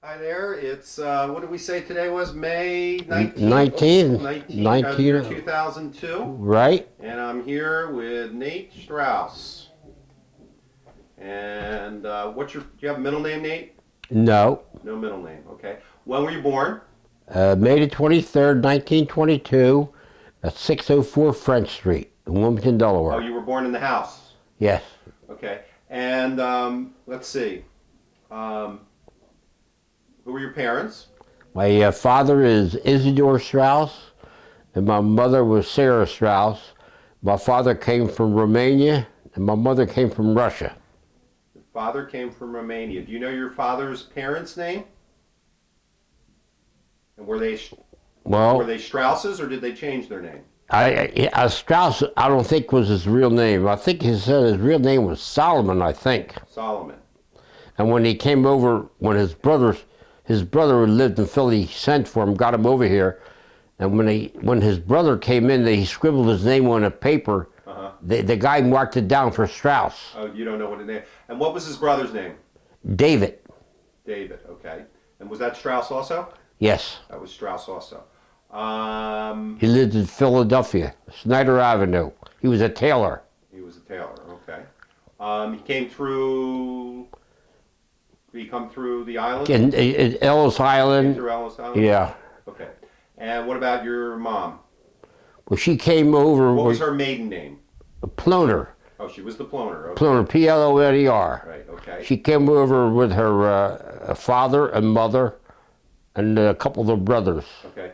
Hi there. It's what did we say today was May 19th? 19, 19, 19, 2002. right? And I'm here with Nate Strauss. And do you have a middle name, Nate? No. No middle name. Okay. When were you born? May the 23rd, 1922, at 604 French Street in Wilmington, Oh, Delaware. you were born in the house. Yes. Okay. And let's see. Um, who were your parents? My father is Isidore Strauss, and my mother was Sarah Strauss. My father came from Romania, and my mother came from Russia. Your father came from Romania. Do you know your father's parents' name? And were they Strausses, or did they change their name? Strauss, I don't think was his real name. I think he said his real name was Solomon, I think. Solomon. And when he came over, when his brother who lived in Philly sent for him, got him over here. And when his brother came in, he scribbled his name on a paper. The guy marked it down for Strauss. Oh, you don't know what his name. And what was his brother's name? David. David, okay. And was that Strauss also? Yes. That was Strauss also. He lived in Philadelphia, Snyder Avenue. He was a tailor. He was a tailor, okay. He came through. Did he come through the island? In Ellis Island. Through Ellis Island? Yeah. Okay. And what about your mom? Well, she came over. What was her maiden name? Ploner. Oh, she was the Ploner. Okay. Ploner, Ploner. Right, okay. She came over with her father and mother and a couple of their brothers. Okay.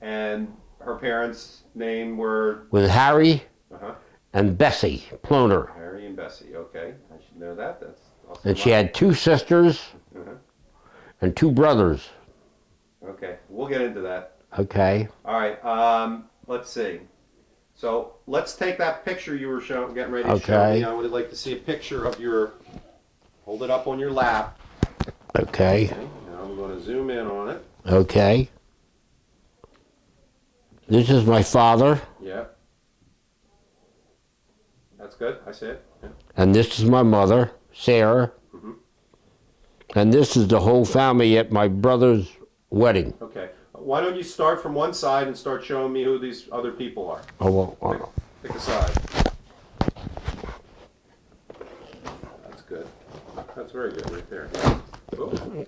And her parents' name were? With Harry Uh-huh. and Bessie Ploner. Harry and Bessie, okay. I should know that. That's awesome. And she had two sisters and two brothers. Okay, we'll get into that. Okay. All right, let's see. So let's take that picture you were getting ready to show me. I would like to see a picture of hold it up on your lap. Okay. Now I'm going to zoom in on it. Okay. This is my father. Yeah. That's good, I see it. Yeah. And this is my mother, Sarah. Mm-hmm. And this is the whole family at my brother's wedding. Okay. Why don't you start from one side and start showing me who these other people are? Oh, well, Pick a side. That's good. That's very good right there. Oh.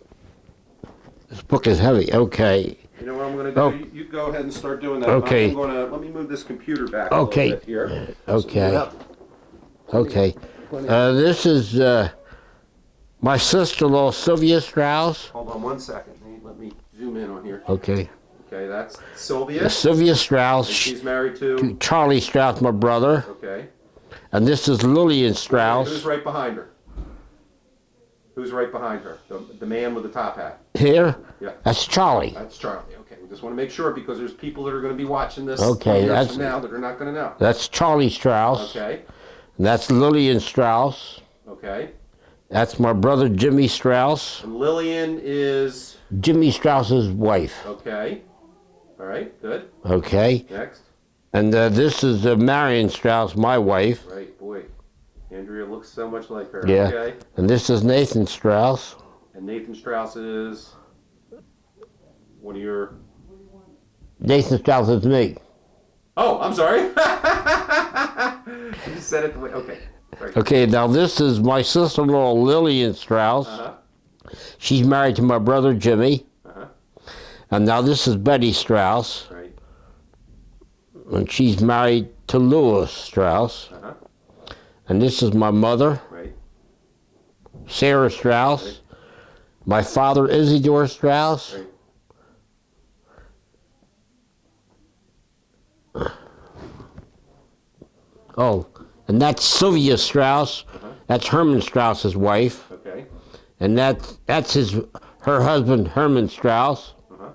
this book is heavy. Okay. You know what I'm going to do? Oh. You go ahead and start doing that. Okay. Let me move this computer back a little bit here. Okay. Okay. This is my sister-in-law, Sylvia Strauss. Hold on one second. Let me zoom in on here. Okay. Okay, that's Sylvia. Sylvia Strauss. And she's married to Charlie Strauss, my brother. Okay. And this is Lillian Strauss. Who's right behind her? Who's right behind her? The man with the top hat. Here? Yeah. That's Charlie. That's Charlie. Okay. We just want to make sure because there's people that are going to be watching this Okay, years from now that are not going to know. That's Charlie Strauss. Okay. And that's Lillian Strauss. Okay. That's my brother Jimmy Strauss. And Lillian is? Jimmy Strauss's wife. Okay. All right. Good. Okay. Next. And this is Marion Strauss, my wife. Right. Boy, Andrea looks so much like her. Yeah. Okay. And this is Nathan Strauss. And Nathan Strauss is one of your... Nathan Strauss is me. Oh, I'm sorry. You said it the way... Okay. Right. Okay, now this is my sister-in-law, Lillian Strauss. Uh-huh. She's married to my brother, Jimmy. Uh-huh. And now this is Betty Strauss. Right. And she's married to Louis Strauss. Uh-huh. And this is my mother, Right. Sarah Strauss. Right. My father, Isidore Strauss. Right. Oh, and that's Sylvia Strauss. Uh-huh. That's Herman Strauss's wife. Okay. And that's her husband, Herman Strauss. Uh-huh.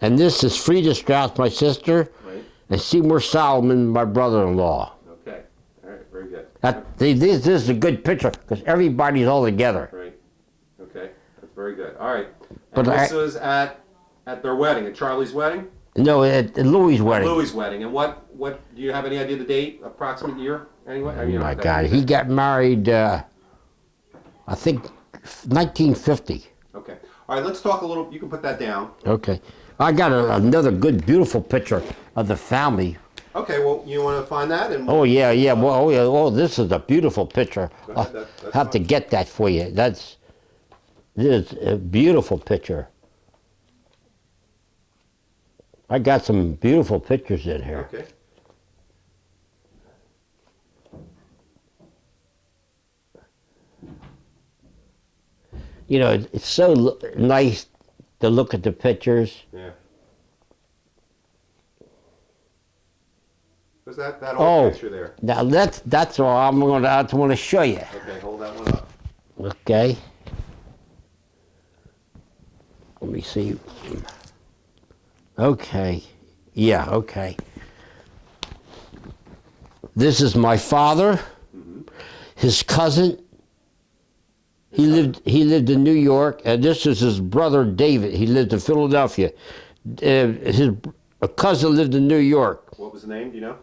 And this is Frida Strauss, my sister. Right. And Seymour Solomon, my brother-in-law. Okay. All right. Very good. This is a good picture because everybody's all together. Right. Okay. That's very good. All right. And But this was at their wedding, at Charlie's wedding? No, at Louis' wedding. Louis' wedding. And what do you have any idea the date, approximate year? Anyway, I mean, Oh my God, he got married, I think, 1950. Okay. All right, let's talk a little. You can put that down. Okay. I got another good, beautiful picture of the family. Okay, well, you want to find that? And Oh, yeah, yeah. Well, oh, yeah. Oh, this is a beautiful picture. Go ahead, I'll that's have to fine. get that for you. This is a beautiful picture. I got some beautiful pictures in here. Okay. You know, it's so nice to look at the pictures. Yeah. Was that old picture there? Now that's all I want to show you. Okay, hold that one up. Okay. Let me see. Okay. Yeah, okay. This is my father, his cousin. He lived in New York, and this is his brother David. He lived in Philadelphia. His cousin lived in New York. What was the name? Do you know?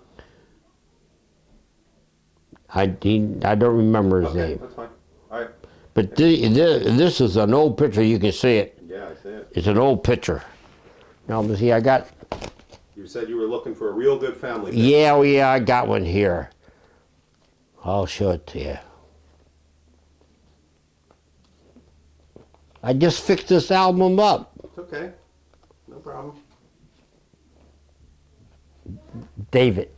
I don't remember his Okay, name. that's fine. All right. But this is an old picture. You can see it. Yeah, I see it. It's an old picture. Now, let me see. I got. You said you were looking for a real good family picture. Yeah, oh yeah, I got one here. I'll show it to you. I just fixed this album up. It's okay. No problem. David.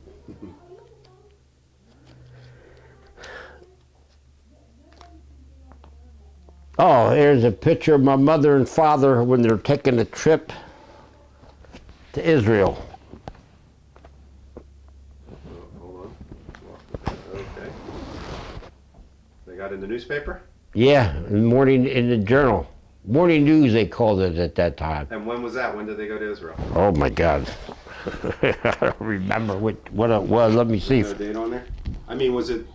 Oh, here's a picture of my mother and father when they're taking a trip to Israel. Hold on. Okay. They got in the newspaper? Yeah, in the journal. Morning news, they called it at that time. And when was that? When did they go to Israel? Oh my God. I don't remember what it was. Let me see. No date on there? I mean, was it,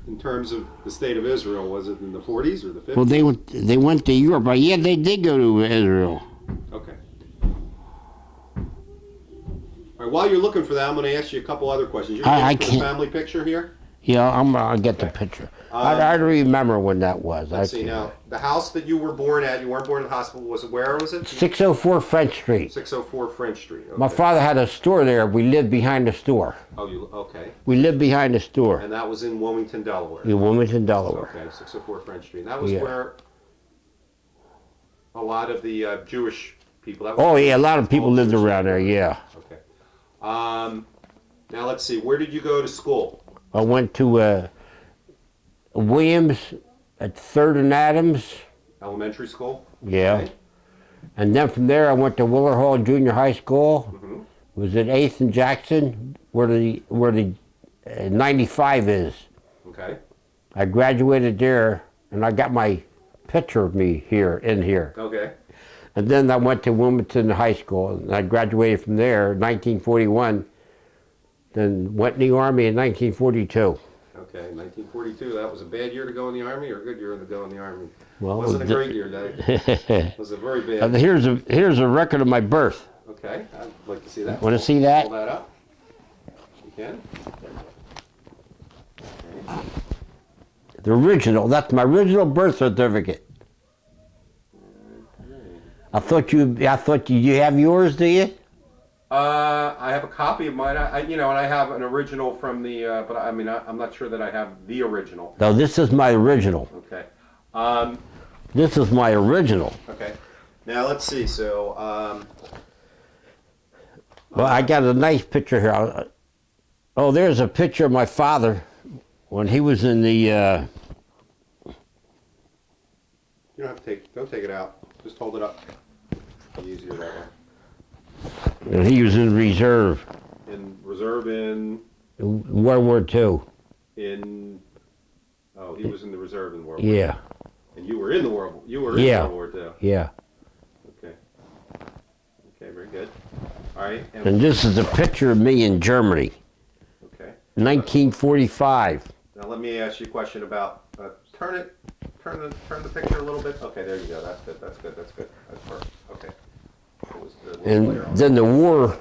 in terms of the state of Israel, was it in the 40s or the 50s? Well, they went to Europe, but yeah, they did go to Israel. Okay. All right, while you're looking for that, I'm going to ask you a couple other questions. You're I looking for the can't- family picture here? Yeah, I'll get the picture. I don't remember when that was. Let's see now. The house that you were born at, you weren't born in the hospital, where was it? 604 French Street. 604 French Street. Okay. My father had a store there. We lived behind the store. Oh, okay. We lived behind the store And that was in Wilmington, Delaware. in Wilmington, Delaware. Okay, 604 French Street. And that was Yeah. where a lot of the Jewish people. That was Oh yeah, a lot of people all lived Jewish around there. people. Yeah, Okay. Now let's see. Where did you go to school? I went to Williams at 3rd and Adams. Elementary school. Yeah, Okay. and then from there I went to Willer Hall Junior High School. Mhm. Was at 8th and Jackson, where the 95 is. Okay. I graduated there, and I got my picture of me in here. Okay. And then I went to Wilmington High School, and I graduated from there in 1941. Then went in the Army in 1942. Okay. 1942. That was a bad year to go in the Army, or a good year to go in the Army? Well, Wasn't a great year, Dave. It was a very bad. Here's a record of my birth. Okay. I'd like to see that. Want to see that? Pull that up. You can. Okay. The original. That's my original birth certificate. I thought you have yours, do you? I have a copy of mine. And I have an original from the. But I mean, I'm not sure that I have the original. No, this is my original. Okay. This is my original. Okay. Now let's see. So. Well, I got a nice picture here. Oh, there's a picture of my father when he was in the. You don't have to don't take it out. Just hold it up. Be easier that way. He was in reserve. In reserve in. World War II. Oh, he was in the reserve in World War. Yeah. And you were in the World. You were in Yeah. World War II. Yeah. Okay. Okay. Very good. All right. And this is a picture of me in Germany, Okay. 1945. Now let me ask you a question about. Turn the picture a little bit. Okay, there you go. That's good. That's good. That's good. That's perfect. Okay. It was the little And layer on. then the war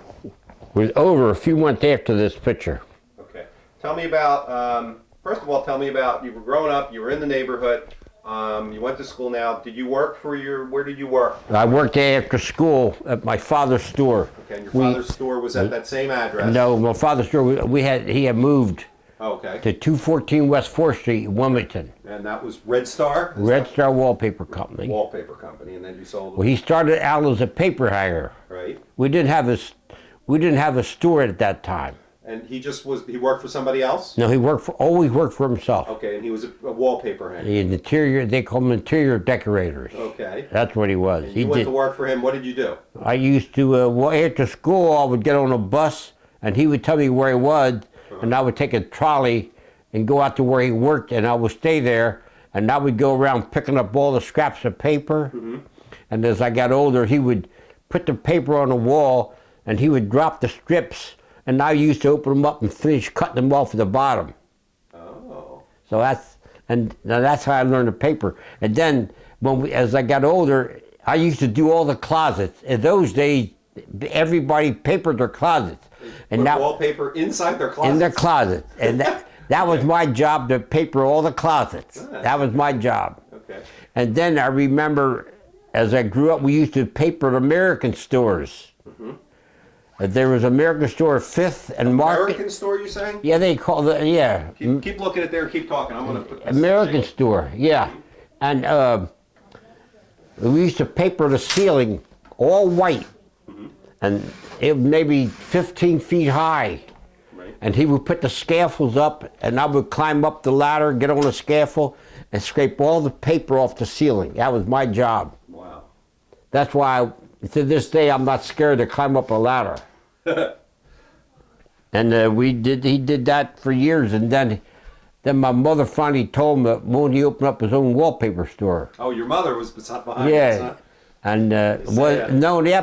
was over a few months after this picture. Okay. Tell me about. First of all, tell me about you were growing up. You were in the neighborhood. You went to school now. Did you work for where did you work? I worked after school at my father's store. Okay, and your father's store was at that same address? No, my father's store, he had moved Okay. to 214 West 4th Street, Wilmington. And that was Red Star? Red Star Wallpaper Company. Wallpaper Company, and then you sold them. Well, he started out as a paper hanger. Right. We didn't have a store at that time. And he worked for somebody else? No, he always worked for himself. Okay, and he was a wallpaper hanger. They call them interior decorators. Okay. That's what he was. And you went to work for him. What did you do? I used to, after school, I would get on a bus, and he would tell me where he was, and I would take a trolley and go out to where he worked, and I would stay there, and I would go around picking up all the scraps of paper. Mm-hmm. And as I got older, he would put the paper on the wall, and he would drop the strips, and I used to open them up and finish cutting them off at the bottom. Oh. So that's how I learned the paper. And then as I got older, I used to do all the closets. In those days, everybody papered their closets. And put wallpaper inside their closets? In their closets. And that was my job, to paper all the closets. That was my job. Okay. And then I remember, as I grew up, we used to paper American stores. Mm-hmm. There was American store 5th and Market. American store, you saying? Yeah, they call it, yeah. Keep looking at there, keep talking. I'm going to put this American store, yeah. And we used to paper the ceiling all white. Mm-hmm. And it maybe 15 feet high. Right. And he would put the scaffolds up, and I would climb up the ladder, get on the scaffold, and scrape all the paper off the ceiling. That was my job. Wow. That's why, to this day, I'm not scared to climb up a ladder. And he did that for years, and then my mother finally told him that when he opened up his own wallpaper store. Oh, your mother was behind this, huh? Yeah, and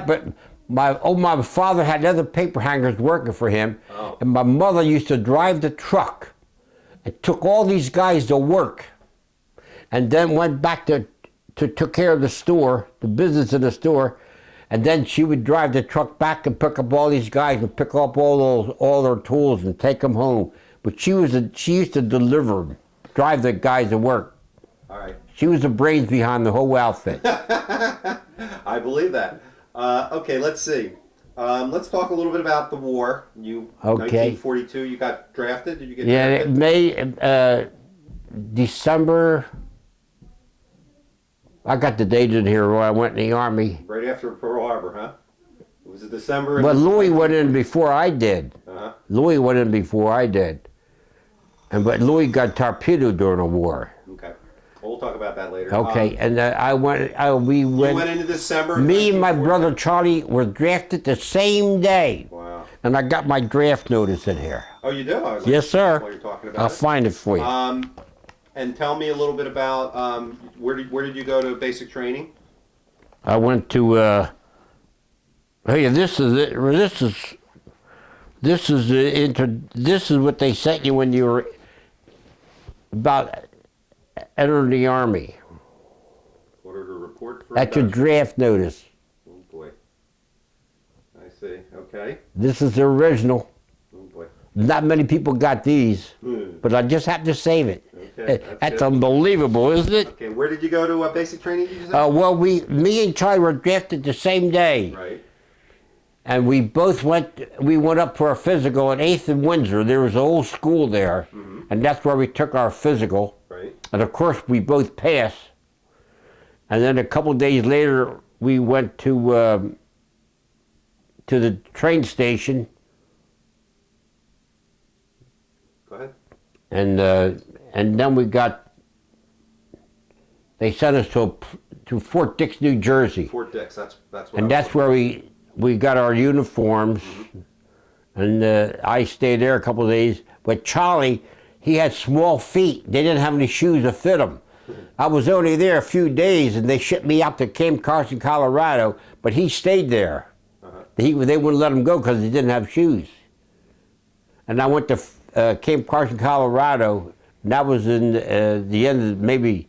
but my father had other paper hangers working for him, and my mother used to drive the truck, and took all these guys to work, and then went back to took care of the store, the business in the store. And then she would drive the truck back and pick up all these guys and pick up all their tools and take them home. But she used to drive the guys to work. All right. She was the brains behind the whole outfit. I believe that. Okay, let's see. Let's talk a little bit about the war. 1942, you got drafted? Did you get drafted? December. I got the date in here where I went in the Army. Right after Pearl Harbor, huh? It was December. Well, Louis went in before I did. Uh-huh. Louis went in before I did. But Louis got torpedoed during the war. Okay. Well, we'll talk about that later. Okay, and we went. You went into December? Me and my brother Charlie were drafted the same day. Wow. And I got my draft notice in here. Oh, you do? Yes, sir. While you're talking about I'll find it for you. And tell me a little bit about where did you go to basic training? I went to. Hey, this is it. This is what they sent you when you were about entering the Army. Ordered a report for. That's your draft notice. Oh boy. I see. Okay. This is the original. Oh boy. Not many people got these, but I just happened to save it. Okay, that's unbelievable, isn't it? Okay, where did you go to basic training, did you say? Well, me and Charlie were drafted the same day. Right. And we went up for our physical at 8th and Windsor. There was an old school there, and that's where we took our physical. Right. And of course, we both passed. And then a couple of days later, we went to the train station. Go ahead. And then they sent us to Fort Dix, New Jersey. Fort Dix, that's what. And that's where we got our uniforms, and I stayed there a couple of days. But Charlie, he had small feet. They didn't have any shoes to fit him. I was only there a few days, and they shipped me out to Camp Carson, Colorado. But he stayed there. They wouldn't let him go because he didn't have shoes. And I went to Camp Carson, Colorado. And that was in the end of maybe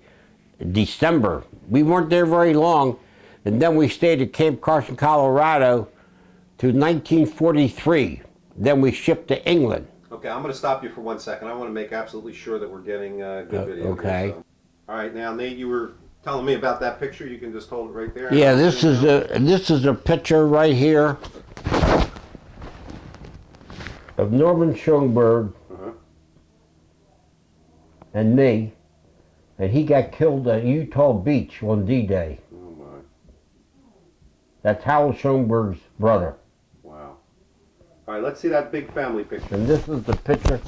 December. We weren't there very long. And then we stayed at Camp Carson, Colorado to 1943. Then we shipped to England. Okay, I'm going to stop you for 1 second. I want to make absolutely sure that we're getting good video. Okay. Here, so. All right, now Nate, you were telling me about that picture. You can just hold it right there. Yeah, this is a picture right here of Norman Schoenberg and me, and he got killed at Utah Beach on D-Day. Oh my! That's Howell Schoenberg's brother. Wow! All right, let's see that big family picture. And this is the picture.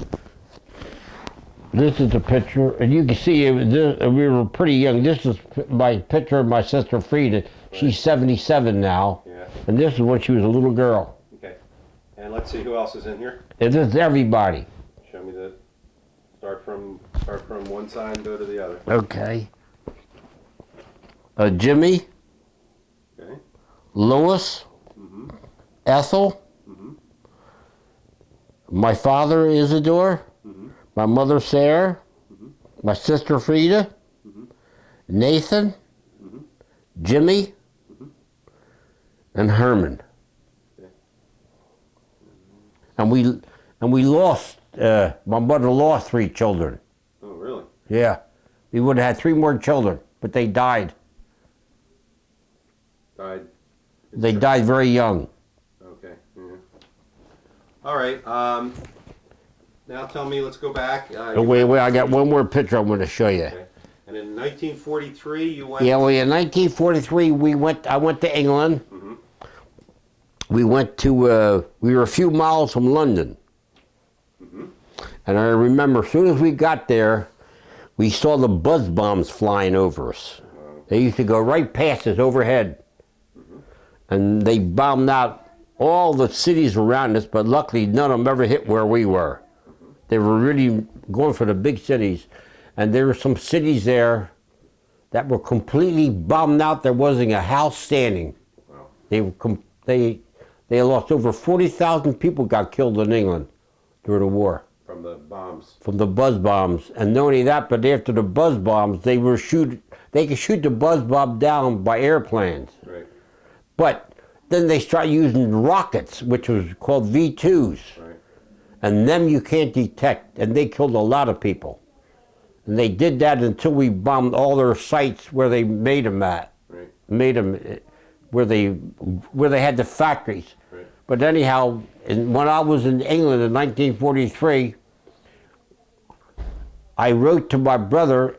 This is the picture, and you can see we were pretty young. This is my picture of my sister Frida. Right. She's 77 now, and this is when she was a little girl. Okay, and let's see who else is in here. And this is everybody. Show me the. Start from one side and go to the other. Okay. Jimmy. Okay. Lois. Ethel. My father Isidore. My mother Sarah. My sister Frida. Nathan. Jimmy. And Herman. Okay. And we lost. My mother lost 3 children. Oh, really? Yeah. We would have had 3 more children, but they died. Died? They died very young. Okay. Yeah. All right. Now tell me, let's go back. Wait, I got one more picture I'm going to show you. Okay. And in 1943, you went... Yeah, well, in 1943, I went to England. We went to, we were a few miles from London. And I remember as soon as we got there, we saw the buzz bombs flying over us. They used to go right past us overhead. And they bombed out all the cities around us, but luckily none of them ever hit where we were. They were really going for the big cities. And there were some cities there that were completely bombed out. There wasn't a house standing. They lost over 40,000 people got killed in England during the war. From the bombs. From the buzz bombs. And not only that, but after the buzz bombs, they could shoot the buzz bomb down by airplanes. Right. But then they started using rockets, which was called V2s. Right. And them you can't detect, and they killed a lot of people. And they did that until we bombed all their sites where they made them at. Right. Made them where they had the factories. Right. But anyhow, when I was in England in 1943, I wrote to my brother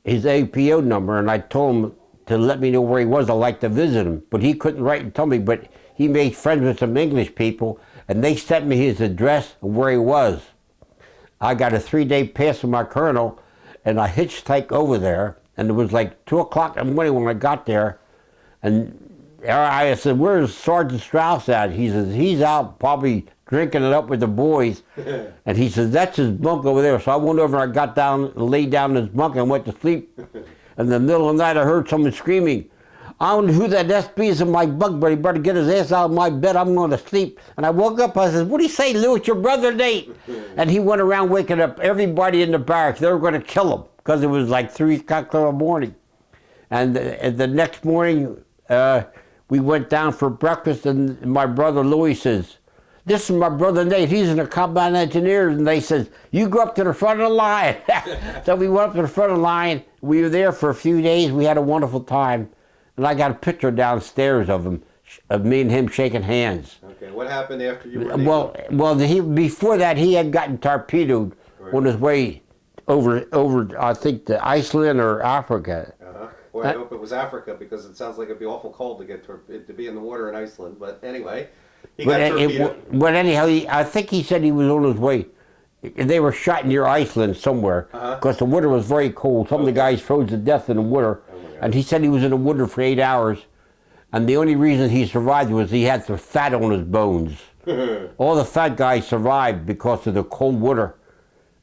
his APO number, and I told him to let me know where he was. I'd like to visit him. But he couldn't write and tell me, but he made friends with some English people, and they sent me his address and where he was. I got a 3-day pass from my colonel, and I hitchhiked over there, and it was like 2 o'clock in the morning when I got there, and I said, "Where's Sergeant Strauss at?" He says, "He's out probably drinking it up with the boys." And he says, "That's his bunk over there." So I went over and I got down, laid down in his bunk and went to sleep. In the middle of the night I heard someone screaming, "I don't know who that SB is in my bunk, but he better get his ass out of my bed. I'm going to sleep." And I woke up, I said, "What do you say, Lou? It's your brother Nate." And he went around waking up everybody in the barracks. They were going to kill him because it was like 3 o'clock in the morning. And the next morning, we went down for breakfast, and my brother Louis says, "This is my brother Nate. He's in the combat engineers." And they says, "You go up to the front of the line." So we went up to the front of the line. We were there for a few days. We had a wonderful time. And I got a picture downstairs of him, of me and him shaking hands. Okay, what happened after you were before that, he had gotten torpedoed on his way over, I think, to Iceland or Africa. Boy, I hope it was Africa, because it sounds like it'd be awful cold to be in the water in Iceland. But anyway, he got torpedoed. But anyhow, I think he said he was on his way. They were shot near Iceland somewhere, because the water was very cold. Some of the guys froze to death in the water. And he said he was in the water for 8 hours. And the only reason he survived was he had some fat on his bones. All the fat guys survived because of the cold water.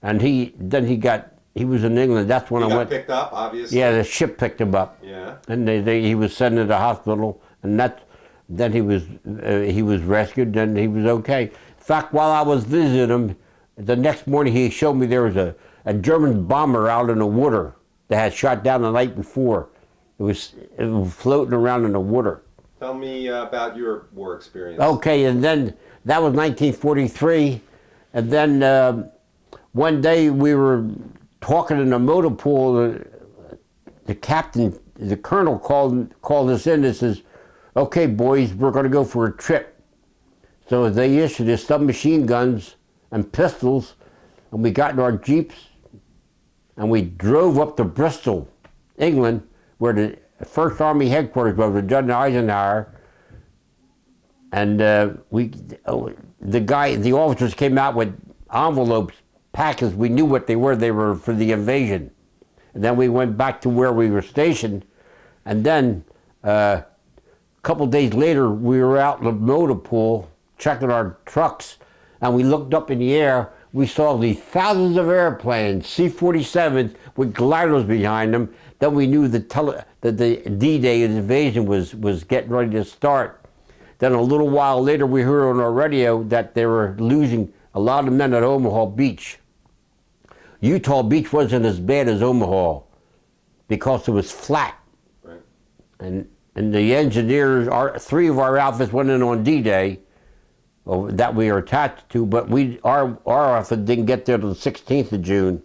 And he was in England. That's when he got picked up, obviously. Yeah, the ship picked him up. Yeah. And he was sent to the hospital, and then he was rescued, and he was okay. In fact, while I was visiting him, the next morning he showed me there was a German bomber out in the water that had shot down the night before. It was floating around in the water. Tell me about your war experience. Okay, and then that was 1943, and then one day we were talking in the motor pool the captain, the colonel called us in and says, "Okay, boys, we're going to go for a trip." So they issued us submachine guns and pistols, and we got in our jeeps, and we drove up to Bristol, England, where the First Army headquarters was with General Eisenhower. And the officers came out with envelopes, packets. We knew what they were. They were for the invasion. And then we went back to where we were stationed. And then a couple days later, we were out in the motor pool checking our trucks, and we looked up in the air. We saw these thousands of airplanes, C-47s, with gliders behind them. Then we knew that the D-Day invasion was getting ready to start. Then a little while later, we heard on our radio that they were losing a lot of men at Omaha Beach. Utah Beach wasn't as bad as Omaha because it was flat. Right. And the engineers, three of our outfits went in on D-Day that we were attached to, but our outfit didn't get there till the 16th of June.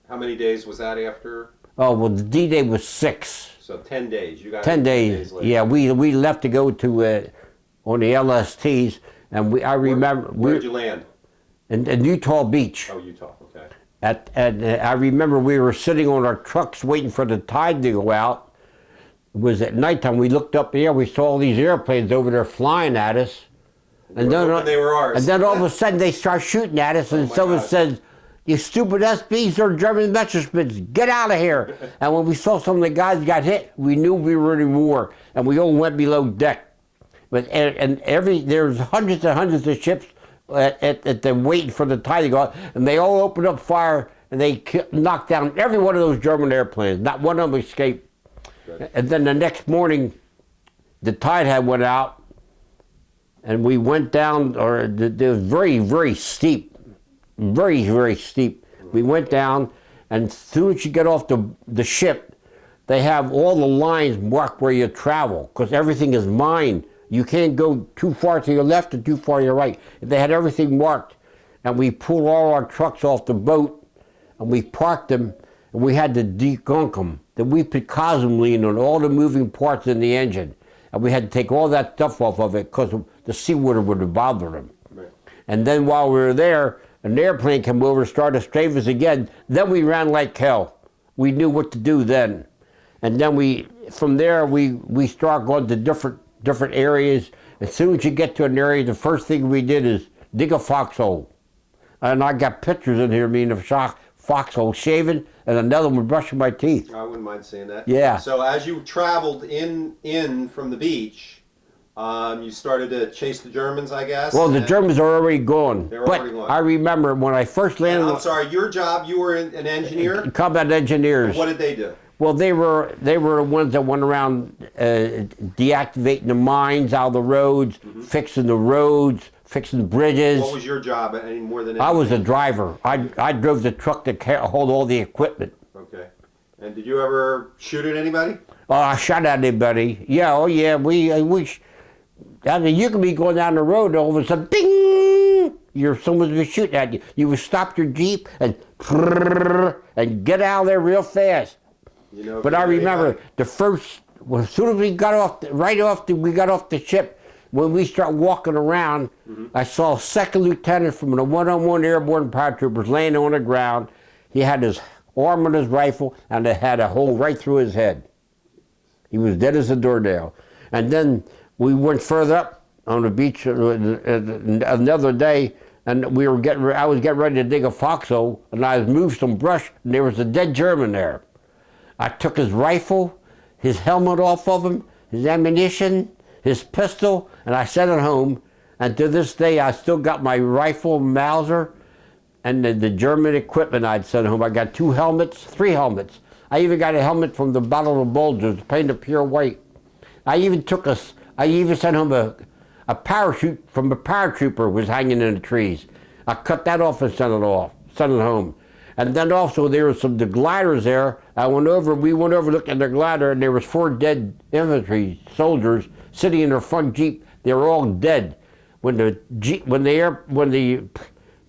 How many days was that after? Oh, well, the D-Day was 6. So 10 days. You got 10 days. later. Yeah, we left to go to on the LSTs, and I remember. Where'd you land? In Utah Beach. Oh, Utah. Okay. I remember we were sitting on our trucks waiting for the tide to go out. It was at nighttime. We looked up there. We saw all these airplanes over there flying at us. And then they were ours. And then all of a sudden they start shooting at us, and someone says, "You stupid SBs, they're German Messerschmitts, get out of here." And when we saw some of the guys got hit, we knew we were in war, and we all went below deck. But there's hundreds and hundreds of ships at the waiting for the tide to go out, and they all opened up fire, and they knocked down every one of those German airplanes. Not one of them escaped. Good. And then the next morning, the tide had went out, and we went down, it was very, very steep, very, very steep. We went down, and as soon as you get off the ship, they have all the lines marked where you travel, because everything is mined. You can't go too far to your left or too far to your right. They had everything marked, and we pulled all our trucks off the boat, and we parked them, and we had to degunk them. Then we put Cosmoline on all the moving parts in the engine, and we had to take all that stuff off of it because the seawater would have bothered them. Right. And then while we were there, an airplane came over, started to strafe us again. Then we ran like hell. We knew what to do then. And then from there, we start going to different areas. As soon as you get to an area, the first thing we did is dig a foxhole. And I got pictures in here, me in the foxhole shaving, and another one brushing my teeth. I wouldn't mind seeing that. Yeah. So as you traveled in from the beach, you started to chase the Germans, I guess? Well, the Germans are already gone. They were already gone. I remember when I first landed... I'm sorry, your job, you were an engineer? Combat engineers. And what did they do? Well, they were the ones that went around deactivating the mines out of the roads, fixing the roads, fixing bridges. What was your job any more than anything? I was a driver. I drove the truck to hold all the equipment. Okay. And did you ever shoot at anybody? Oh, I shot at anybody. Yeah, oh yeah, I mean, you can be going down the road and all of a sudden, ding! Someone's been shooting at you. You would stop your Jeep and get out of there real fast. You know, but I remember as soon as we got off, we got off the ship, when we start walking around, I saw a second lieutenant from the 101 Airborne Paratroopers laying on the ground. He had his arm on his rifle, and it had a hole right through his head. He was dead as a doornail. And then we went further up on the beach another day, and I was getting ready to dig a foxhole, and I moved some brush, and there was a dead German there. I took his rifle, his helmet off of him, his ammunition, his pistol, and I sent it home. And to this day, I still got my rifle, Mauser, and the German equipment I'd sent home. I got 3 helmets. I even got a helmet from the Battle of Bulges, painted pure white. I even sent home a parachute from a paratrooper was hanging in the trees. I cut that off and sent it home. And then also there were the gliders there. We went over looking at the glider, and there was 4 dead infantry soldiers sitting in their front Jeep. They were all dead. When the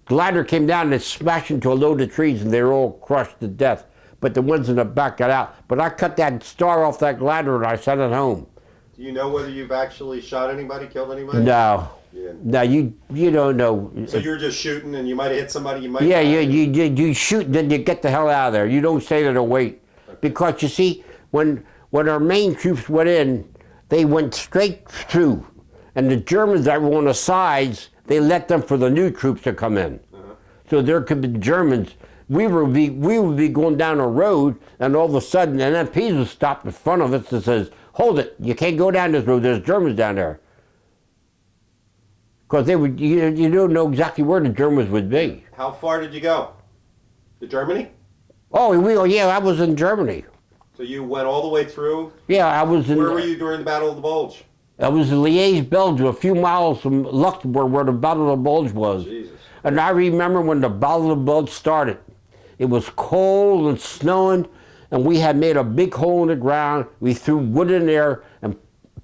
glider came down, it smashed into a load of trees, and they were all crushed to death. but the ones in the back got out. But I cut that star off that glider and I sent it home. Do you know whether you've actually shot anybody, killed anybody? No. Yeah. No, you don't know. So you're just shooting, and you might have hit somebody. You might. Yeah, you shoot, then you get the hell out of there. You don't stay there to wait, okay. Because you see, when our main troops went in, they went straight through, and the Germans that were on the sides, they let them for the new troops to come in. So there could be Germans. We would be going down a road, and all of a sudden, an MPs would stop in front of us and says, "Hold it! You can't go down this road. There's Germans down there." Because they would, you don't know exactly where the Germans would be. How far did you go? To Germany? Oh, yeah, I was in Germany. So you went all the way through? Yeah, I was in... Where were you during the Battle of the Bulge? I was in Liège, Belgium, a few miles from Luxembourg, where the Battle of the Bulge was. Jesus. And I remember when the Battle of the Bulge started. It was cold and snowing, and we had made a big hole in the ground. We threw wood in there and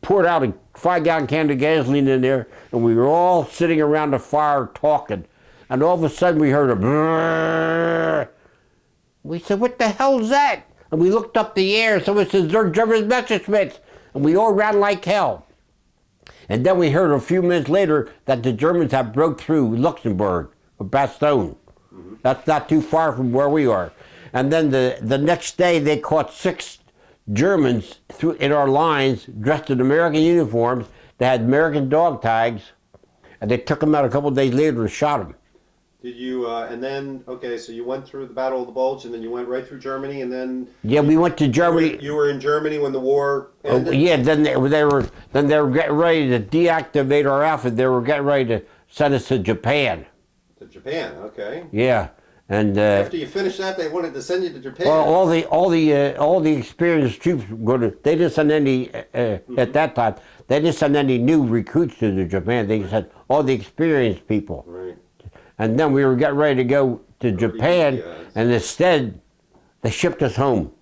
poured out a 5-gallon can of gasoline in there, and we were all sitting around the fire talking. And all of a sudden we heard a brrrr. We said, "What the hell's that?" And we looked up the air. Someone says, "They're German Messerschmitts." And we all ran like hell. And then we heard a few minutes later that the Germans had broke through Luxembourg, or Bastogne. Mm-hmm. That's not too far from where we are. And then the next day they caught 6 Germans in our lines dressed in American uniforms. They had American dog tags, and they took them out a couple of days later and shot them. Did you, and then, okay, so you went through the Battle of the Bulge, and then you went right through Germany, and then... Yeah, we went to Germany. You were in Germany when the war ended? Yeah, then they were getting ready to deactivate our outfit. They were getting ready to send us to Japan. To Japan, okay. Yeah. And after you finished that, they wanted to send you to Japan. Well, all the experienced troops were going to. They didn't send any at that time. They didn't send any new recruits to Japan. They sent all the experienced people. Right. And then we were getting ready to go to Japan, and instead they shipped us home.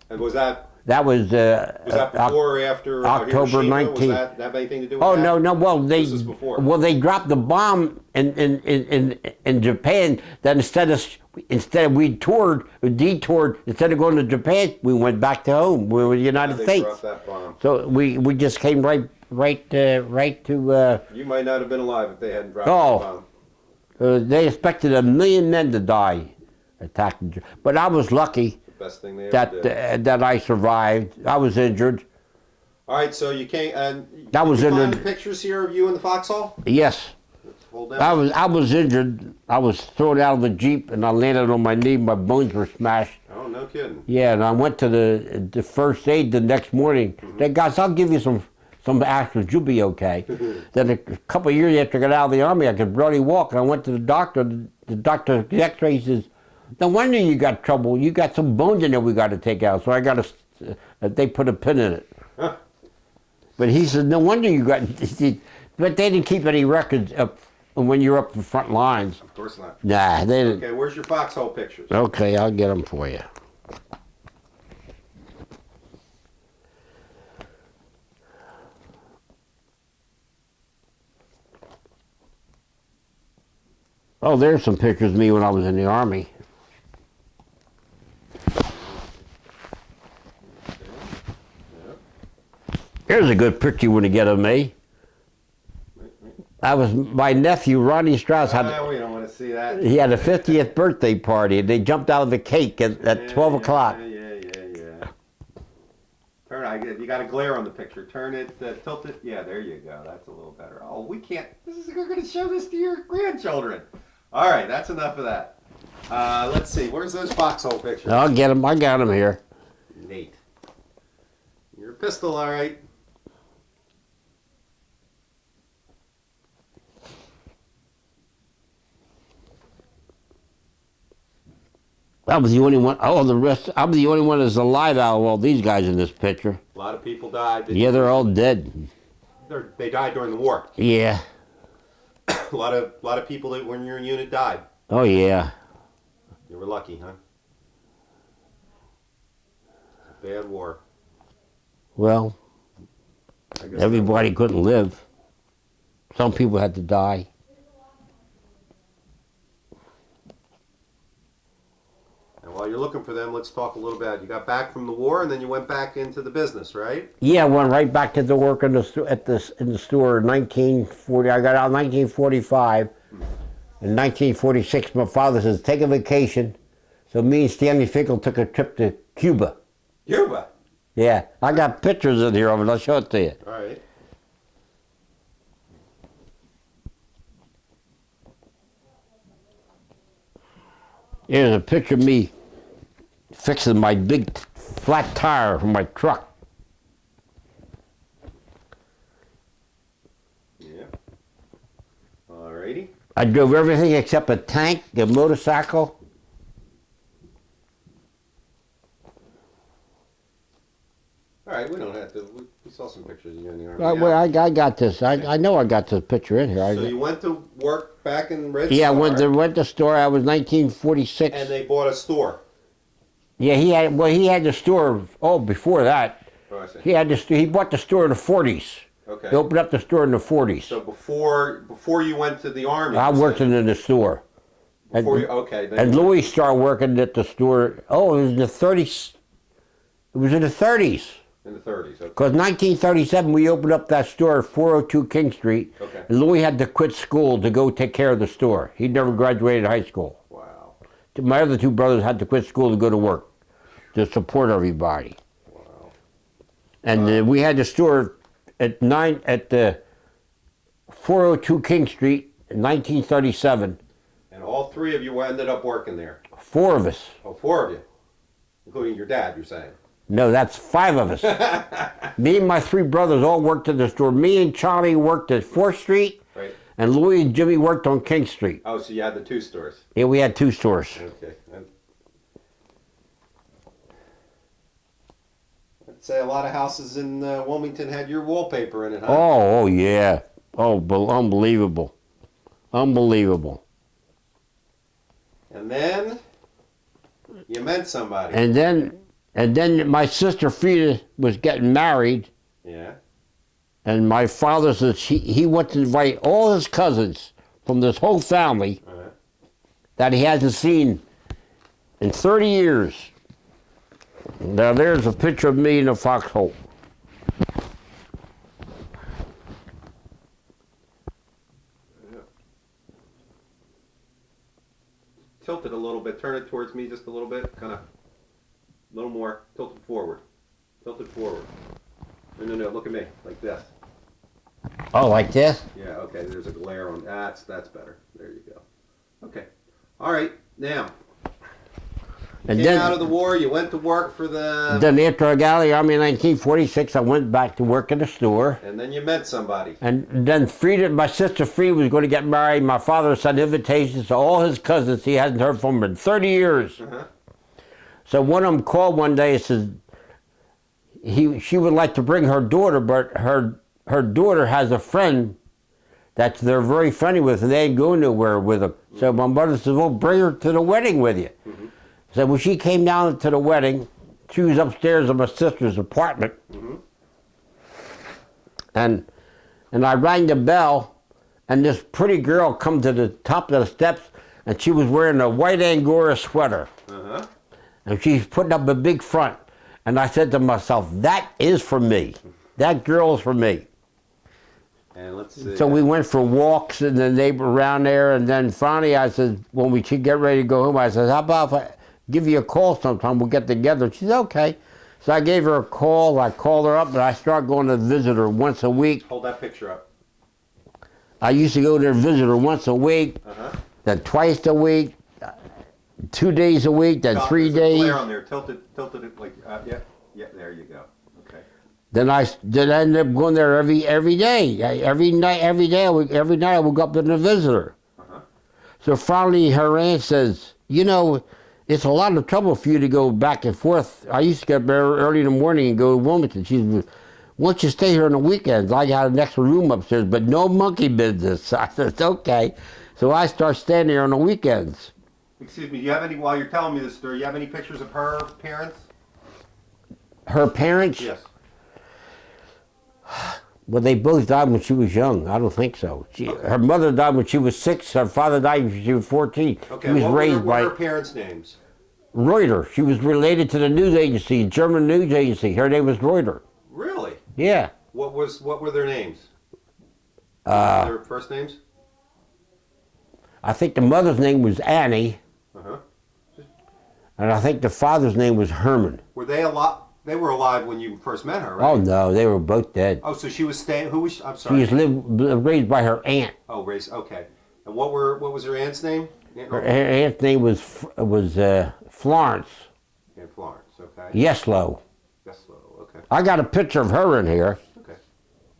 And was that? That was before or after October 19th. Was that have anything to do with that? Oh, no. Well, this is before. Well, they dropped the bomb in Japan. Then instead we detoured. Instead of going to Japan, we went back to home. We were in the United States. Dropped that bomb. So we just came right to. You might not have been alive if they hadn't dropped the bomb. They expected 1 million men to die attacking, but I was lucky. Best thing they ever did. That I survived. I was injured. All right, so you came and I was injured. Find pictures here of you in the foxhole? Yes. I was injured. I was thrown out of the Jeep and I landed on my knee. My bones were smashed. Oh, no kidding. Yeah, and I went to the first aid the next morning. Mm-hmm. They guys, I'll give you some aspirin. You'll be okay. Then a couple of years after I got out of the Army, I could barely walk. And I went to the doctor. The doctor, the X-ray says, "No wonder you got trouble. You got some bones in there we got to take out." So I got they put a pin in it. Huh. But he said, "No wonder you got." But they didn't keep any records up when you're up the front lines. Of course not. Nah, they didn't. Okay, where's your foxhole pictures? Okay, I'll get them for you. Oh, there's some pictures of me when I was in the Army. Here's a good picture you want to get of me. That was my nephew, Ronnie Strauss. We don't want to see that. He had a 50th birthday party, and they jumped out of the cake at 12 o'clock. Yeah. Turn it. You got a glare on the picture. Turn it, tilt it. Yeah, there you go. That's a little better. Oh, we can't. We're going to show this to your grandchildren. All right, that's enough of that. Let's see. Where's those foxhole pictures? I'll get them. I got them here. Neat. Your pistol, all right. I was the only one. Oh, the rest. I'm the only one that's alive out of all these guys in this picture. A lot of people died. Yeah, they're all dead. They died during the war. Yeah. A lot of people that were in your unit died. Oh yeah. You were lucky, huh? Bad war. Well, everybody couldn't live. Some people had to die. And while you're looking for them, let's talk a little bit. You got back from the war, and then you went back into the business, right? Yeah, I went right back to the work in the in the store in 1940. I got out in 1945. In 1946, my father says, take a vacation. So me and Stanley Finkel took a trip to Cuba. Cuba? Yeah, I got pictures in here of it. I'll show it to you. All right. Here's a picture of me fixing my big flat tire for my truck. Yeah. All righty. I drove everything except a tank, a motorcycle. All right, we don't have to. We saw some pictures of you in the army. Well, I got this. I know I got this picture in here. So you went to work back in Red Yeah, I Star, went to store. I was 1946. and they bought a store. Yeah, he had the store. Oh, before that, Oh, I see. he bought the store in the 40s. Okay. He opened up the store in the 40s. So before you went to the army, I you worked said? in the store. Before you, okay. Then And you- Louis started working at the store. Oh, it was in the 30s. It was in the 30s. in the 30s. Okay. Because 1937, we opened up that store at 402 King Street. Okay. And Louis had to quit school to go take care of the store. He never graduated high school. Wow. My other two brothers had to quit school to go to work to support everybody. Wow. And we had the store at the 402 King Street in 1937. And all three of you ended up working there. 4 of us. Oh, 4 of you, including your dad. You're saying. No, that's 5 of us. Me and my 3 brothers all worked at the store. Me and Charlie worked at 4th Street, Right. and Louis and Jimmy worked on King Street. Oh, so you had the 2 stores. Yeah, we had 2 stores. Okay. I'd say a lot of houses in Wilmington had your wallpaper in it, huh? Oh yeah. Oh, unbelievable. Unbelievable. And then you met somebody. And then my sister Frida was getting married, Yeah. and my father says he went to invite all his cousins from this whole family Uh-huh. that he hasn't seen in 30 years. Now there's a picture of me in a foxhole. Tilt it a little bit. Turn it towards me just a little bit. Kind of. A little more. Tilt it forward. Tilt it forward. No. Look at me. Like this. Oh, like this? Yeah. Okay. There's a glare on. That's better. There you go. Okay. All right. Now. And Came out of the war. You went to work for the. then after I got out of the Army in 1946, I went back to work in the store. And then you met somebody. And then Frida, my sister Frida was going to get married. My father sent invitations to all his cousins he hasn't heard from in 30 years. Uh-huh. So one of them called one day and said she would like to bring her daughter, but her daughter has a friend that they're very friendly with, and they ain't going nowhere with them. So my mother said, well, bring her to the wedding with you. Mm-hmm. So when she came down to the wedding, she was upstairs in my sister's apartment. Mm-hmm. And I rang the bell, and this pretty girl come to the top of the steps, and she was wearing a white Angora sweater. Uh-huh. And she's putting up a big front. And I said to myself, that is for me. That girl's for me. And let's see. So we went for walks in the neighbor around there, and then finally I said, when we should get ready to go home, I said, how about if I give you a call sometime, we'll get together. She said, okay. So I gave her a call, I called her up, and I started going to visit her once a week. Hold that picture up. I used to go there and visit her once a week, Uh-huh. then twice a week, 2 days a week, then 3 There's a days. glare on there. Tilt it like, yeah, there you go. Okay. Then I ended up going there every day. Every night I would go up there and visit her. Uh-huh. So finally her aunt says, you know, it's a lot of trouble for you to go back and forth. I used to get up there early in the morning and go to Wilmington. She said, why don't you stay here on the weekends? I got an extra room upstairs, but no monkey business. I said, okay. So I start staying there on the weekends. Excuse me, do you have any, while you're telling me this story, you have any pictures of her parents? Her parents? Yes. Well, they both died when she was young. I don't think so. Her mother died when she was 6. Her father died when she was 14. Okay, She was what raised were by her parents' names? Reuter. She was related to the news agency, German news agency. Her name was Reuter. Really? Yeah. What were their names? Their first names? I think the mother's name was Annie, Uh-huh. and I think the father's name was Herman. Were they alive? They were alive when you first met her, right? Oh no, they were both dead. Oh, so she was staying. Who was? I'm She sorry. was raised by her aunt. Oh, race. Okay. And what was her aunt's name? Her aunt's name was Florence Aunt Florence. Okay. Yeslow. Yes. Okay. I got a picture of her in here. Okay.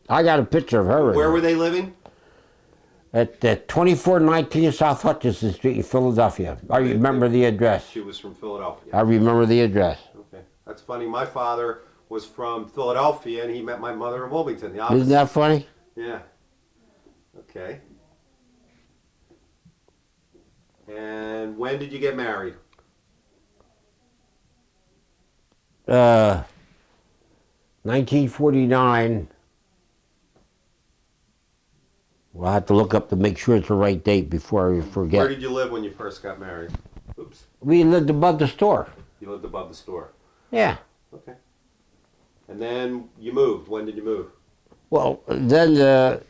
I got a picture of her in Where here. were they living? At 2419 South Hutchinson Street in Philadelphia. I remember the address. She was from Philadelphia. I remember the address. Okay. That's funny. My father was from Philadelphia, and he met my mother in Wilmington. The opposite. Isn't that funny? Yeah. Okay. And when did you get married? 1949. Well, I have to look up to make sure it's the right date before I forget. Where did you live when you first got married? Oops. We lived above the store. You lived above the store. Yeah. Okay. And then you moved. When did you move? Well, then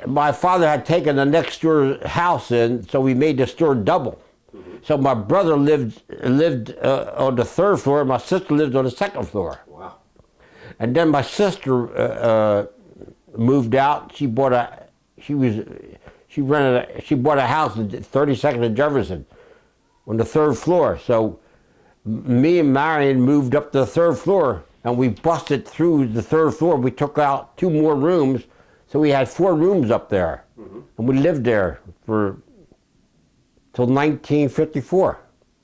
my father had taken the next door house in, so we made the store double. Mm-hmm. So my brother lived on the third floor, and my sister lived on the second floor. Wow. And then my sister moved out. She bought a house at 32nd and Jefferson on the third floor. So me and Marion moved up to the third floor, and we busted through the third floor. We took out 2 more rooms, so we had 4 rooms up there. Mm-hmm. And we lived there till 1954.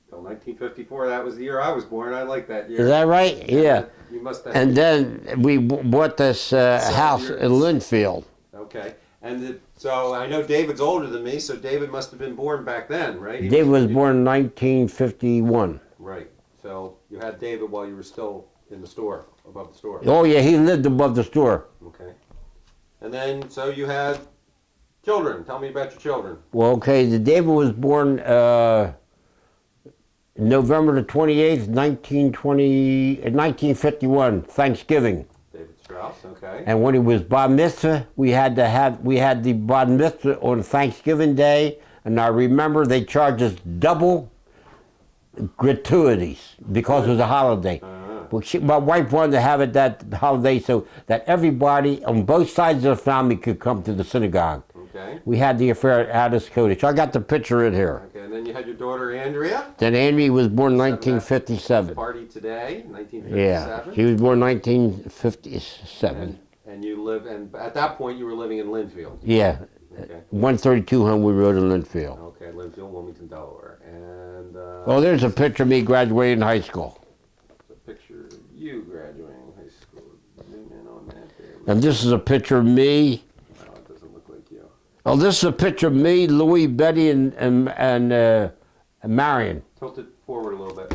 Till 1954. That was the year I was born. I like that year. Is that right? Yeah. You must have. And then we bought this house years. in Linfield. Okay. And so I know David's older than me, so David must have been born back then, right? David was born in 1951. Right. So you had David while you were still in the store, above the store. Oh yeah, he lived above the store. Okay. And then, so you had children. Tell me about your children. Well, okay, David was born November the 28th, 1951, Thanksgiving. David Strauss. Okay. And when he was bar mitzvah, we had the bar mitzvah on Thanksgiving Day, and I remember they charged us double gratuities because it was a holiday. Well, my wife wanted to have it that holiday so that everybody on both sides of the family could come to the synagogue. Okay. We had the affair at Addis Cottage. I got the picture in here. Okay. And then you had your daughter Andrea. Then Amy was born 1957. Party today, 1957. Yeah, she was born 1957. And you live, and at that point you were living in Linfield. Yeah, Okay. 132 Homewood Road in Linfield. Okay, Linfield, Wilmington, Delaware. And Oh, there's a picture of me graduating high school. a picture of you graduating high school. Zoom in on that there. And this is a picture of me. No, it doesn't look like you. Oh, this is a picture of me, Louis, Betty, and Marion. Tilt it forward a little bit.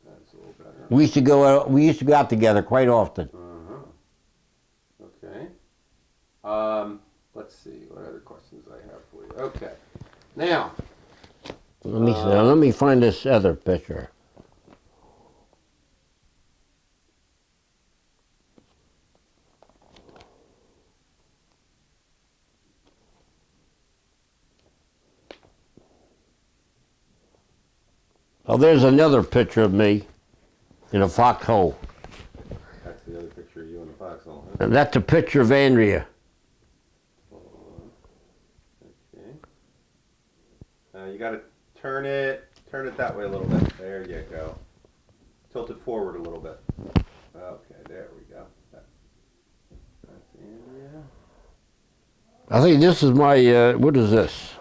That's a little better. We used to go out together quite often. Okay. Let's see what other questions I have for you. Okay. Now, Let me find this other picture. Oh, there's another picture of me in a foxhole. that's the other picture of you in the foxhole. Huh? And that's a picture of Andrea. Okay. You got to turn it that way a little bit. There you go. Tilt it forward a little bit. Okay, there we go. That's Andrea. I think this is my, what is this?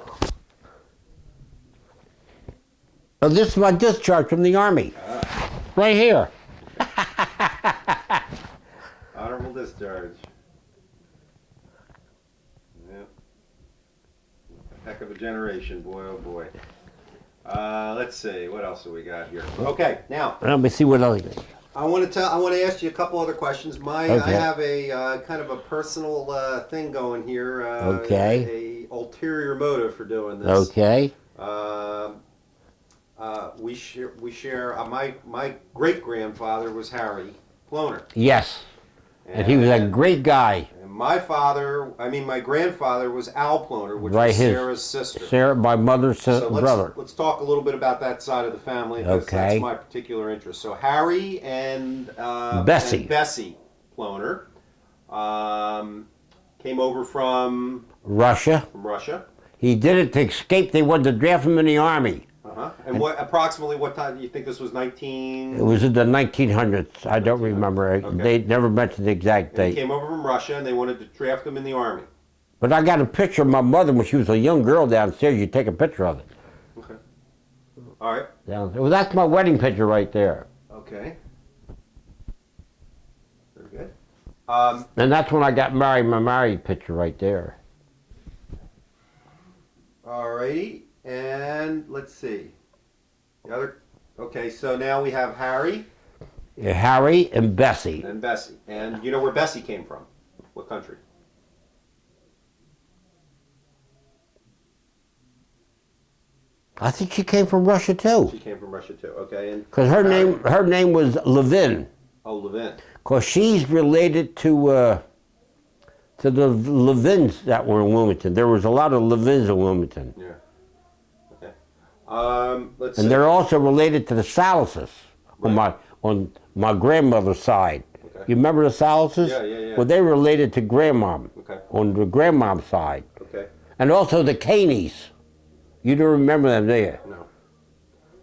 Oh, this is my discharge from the Army. Right here. Honorable discharge. Yep. Heck of a generation, boy, oh boy. Let's see, what else have we got here? Okay, now Let me see what else. I want to ask you a couple other questions. I Okay. have a kind of a personal thing going here. Okay. A ulterior motive for doing this. Okay. we share. My great grandfather was Harry Ploner, Yes. And he was a great guy. and my grandfather was Al Ploner, which Right, was his Sarah's sister. Sarah, my mother's So brother. let's talk a little bit about that side of the family because that's Okay. my particular interest. So Harry Bessie. and Bessie Ploner came over from Russia. Russia. He did it to escape. They wanted to draft him in the army. And approximately what time do you think this was? 19. It was in the 1900s. I don't remember. Okay. They never mentioned the exact And he date. came over from Russia, and they wanted to draft him in the army. But I got a picture of my mother when she was a young girl downstairs. You take a picture of it. Okay. All right. Well, that's my wedding picture right there. Okay. Very good. And that's when I got married. My married picture right there. All righty. And let's see. The other. Okay, so now we have Harry Harry and Bessie. and Bessie. And you know where Bessie came from? What country? I think she came from Russia too. She came from Russia too. Okay. And Because her name was Levin. Oh, Levin. Because she's related to the Levins that were in Wilmington. There was a lot of Levins in Wilmington. Yeah. Okay. Let's see. And they're also related to the Salises on my grandmother's side. Okay. You remember the Salises? Yeah. Well, they were related to grandmom Okay. on the grandmom's side. Okay. And also the Caneys. You don't remember them, do you? No.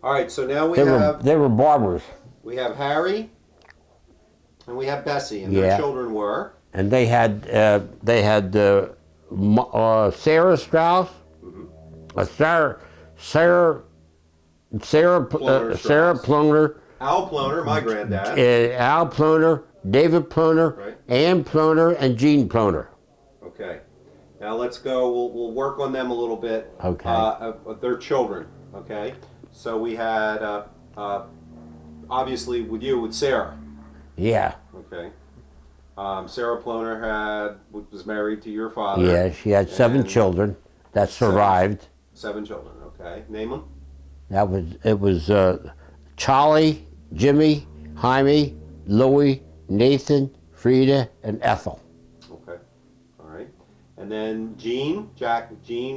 All right. So now They were barbers. we have Harry, and we have Bessie, and Yeah. their children were. And they had Sarah Strauss, Sarah Ploner, Al Ploner, my granddad. Al Ploner, David Ploner, Right. Ann Ploner, and Jean Ploner. Okay. Now let's go. We'll work on them a little bit. Okay. Of their children. Okay. So we had obviously with Sarah. Yeah, Okay. Sarah Ploner was married to your father. yeah. She had 7 And children that survived. 7 children. Okay. Name them. It was Charlie, Jimmy, Jaime, Louie, Nathan, Frida, and Ethel. Okay. All right. And then Jean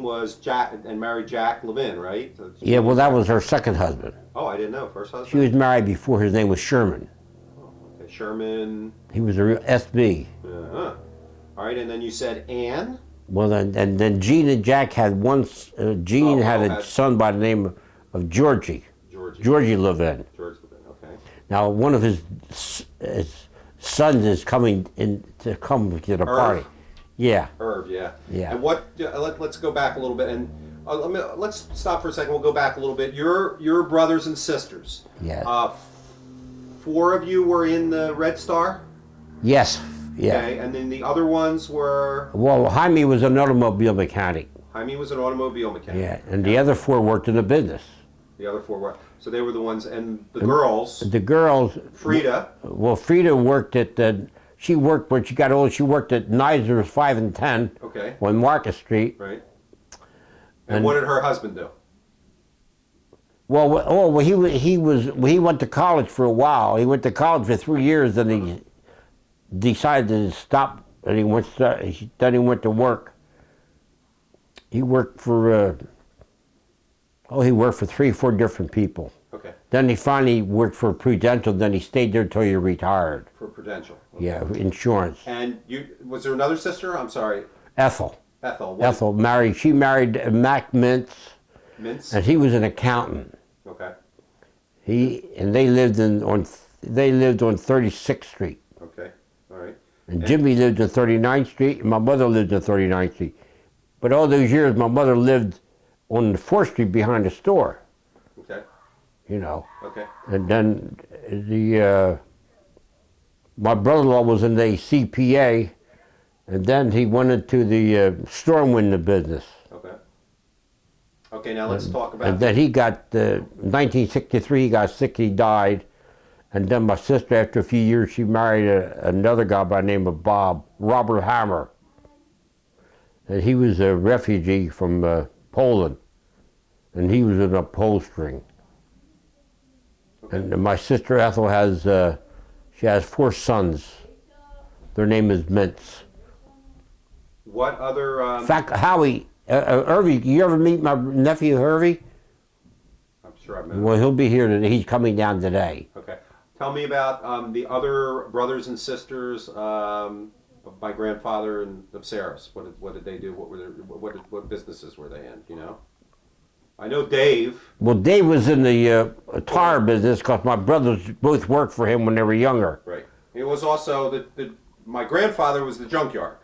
was Jack and married Jack Levin, right? So Yeah, well, that was her second husband. Oh, I didn't know. First husband. She was married before his name was Sherman. Okay, Sherman. He was a real SB. Uh-huh. All right, and then you said Anne. Well, and then Jean and Jack had one. Jean had a had- son by the name of Georgie. Georgie Levin. Levin. Okay. Now, one of his sons is coming in to come to the party. Yeah. Irv, yeah. Yeah. And let's go back a little bit, and let's stop for a second. We'll go back a little bit. Your brothers and sisters. Yeah. 4 of you were in the Red Star. Yes. Yeah. Okay, and then the other ones were. Well, Jaime was an automobile mechanic. Jaime was an automobile mechanic. Yeah, and the other 4 worked in the business. The other 4 were. So they were the ones, and the girls. The girls. Frida. Well, Frida worked at she worked when she got old. She worked at Neisner's 5 and 10 Okay. on Market Street. Right. And what did her husband do? Well, he went to college for a while. He went to college for 3 years, then he decided to stop, and then he went to work. He worked for he worked for 3 or 4 different people. Okay. Then he finally worked for Prudential. Then he stayed there until he retired. For Prudential. Okay. Yeah, insurance. And was there another sister? I'm sorry. Ethel. Ethel. Ethel married. She married Mac Mintz, Mintz. and he was an accountant. Okay. They lived on 36th Street. Okay. All right. And Jimmy lived on 39th Street, and my mother lived on 39th Street. But all those years, my mother lived on 4th Street behind the store, Okay. you know. Okay. And then my brother-in-law was in the CPA, and then he went into the storm window business. Okay. Okay. Now let's talk about. And then he got, 1963, he got sick, he died. And then my sister, after a few years, she married another guy by the name of Robert Hammer. And he was a refugee from Poland, and he was in upholstering. And my sister Ethel has, she has 4 sons. Their name is Mintz. What other? In fact, Howie, Hervey, you ever meet my nephew Hervey? I'm sure I've met. Well, he'll be here today. He's coming down today. Okay. Tell me about the other brothers and sisters of my grandfather and of Sarah's. What did they do? What were their, what businesses were they in? You know. I know Dave. Well, Dave was in the tire business because my brothers both worked for him when they were younger. Right. It was also my grandfather was the junkyard,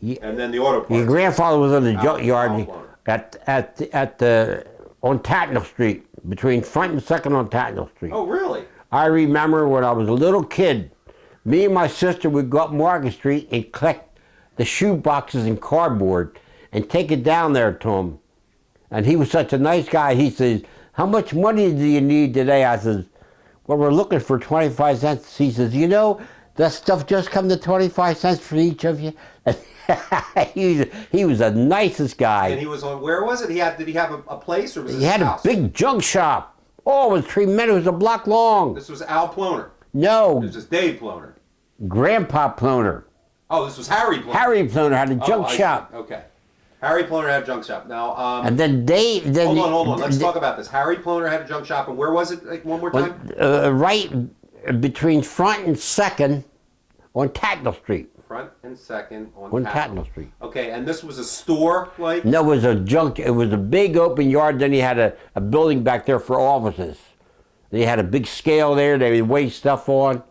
Yeah. and then the auto parts. Your grandfather was in the junkyard Outlander. on Tatnall Street, between Front and Second on Tatnall Street. Oh, really? I remember when I was a little kid, me and my sister would go up Market Street and collect the shoe boxes and cardboard and take it down there to him. And he was such a nice guy. He says, "How much money do you need today?" I says, "Well, we're looking for 25 cents. He says, "You know, that stuff just come to 25 cents for each of you." he was the nicest guy. And he was on. Where was it? Did he have a place, or was He had house? a big junk shop. Oh, it was tremendous. It was a block long. This was Al Ploner. No, This is Dave Ploner. Grandpa Ploner. Oh, this was Harry Ploner. Harry Ploner had a junk I see. shop. Okay. Harry Ploner had a junk shop. Now, And then Dave. Then hold on. Let's talk about this. Harry Ploner had a junk shop, and where was it? Like one more time. Right between Front and Second on Tatnall Street. Front and Second on Tatnall Street. Okay, and this was a store, like. No, it was a junk. It was a big open yard. Then he had a building back there for offices. They had a big scale there. They would weigh stuff on.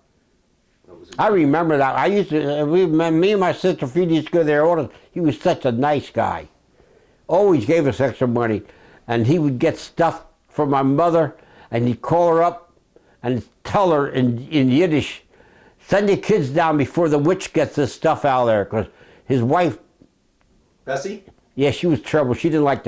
I remember that. I used to. Me and my sister Phoebe used to go there all the. He was such a nice guy. Always gave us extra money, and he would get stuff for my mother, and he'd call her up and tell her in Yiddish, "Send the kids down before the witch gets this stuff out of there," because his wife. Bessie? Yeah, she was terrible. She didn't like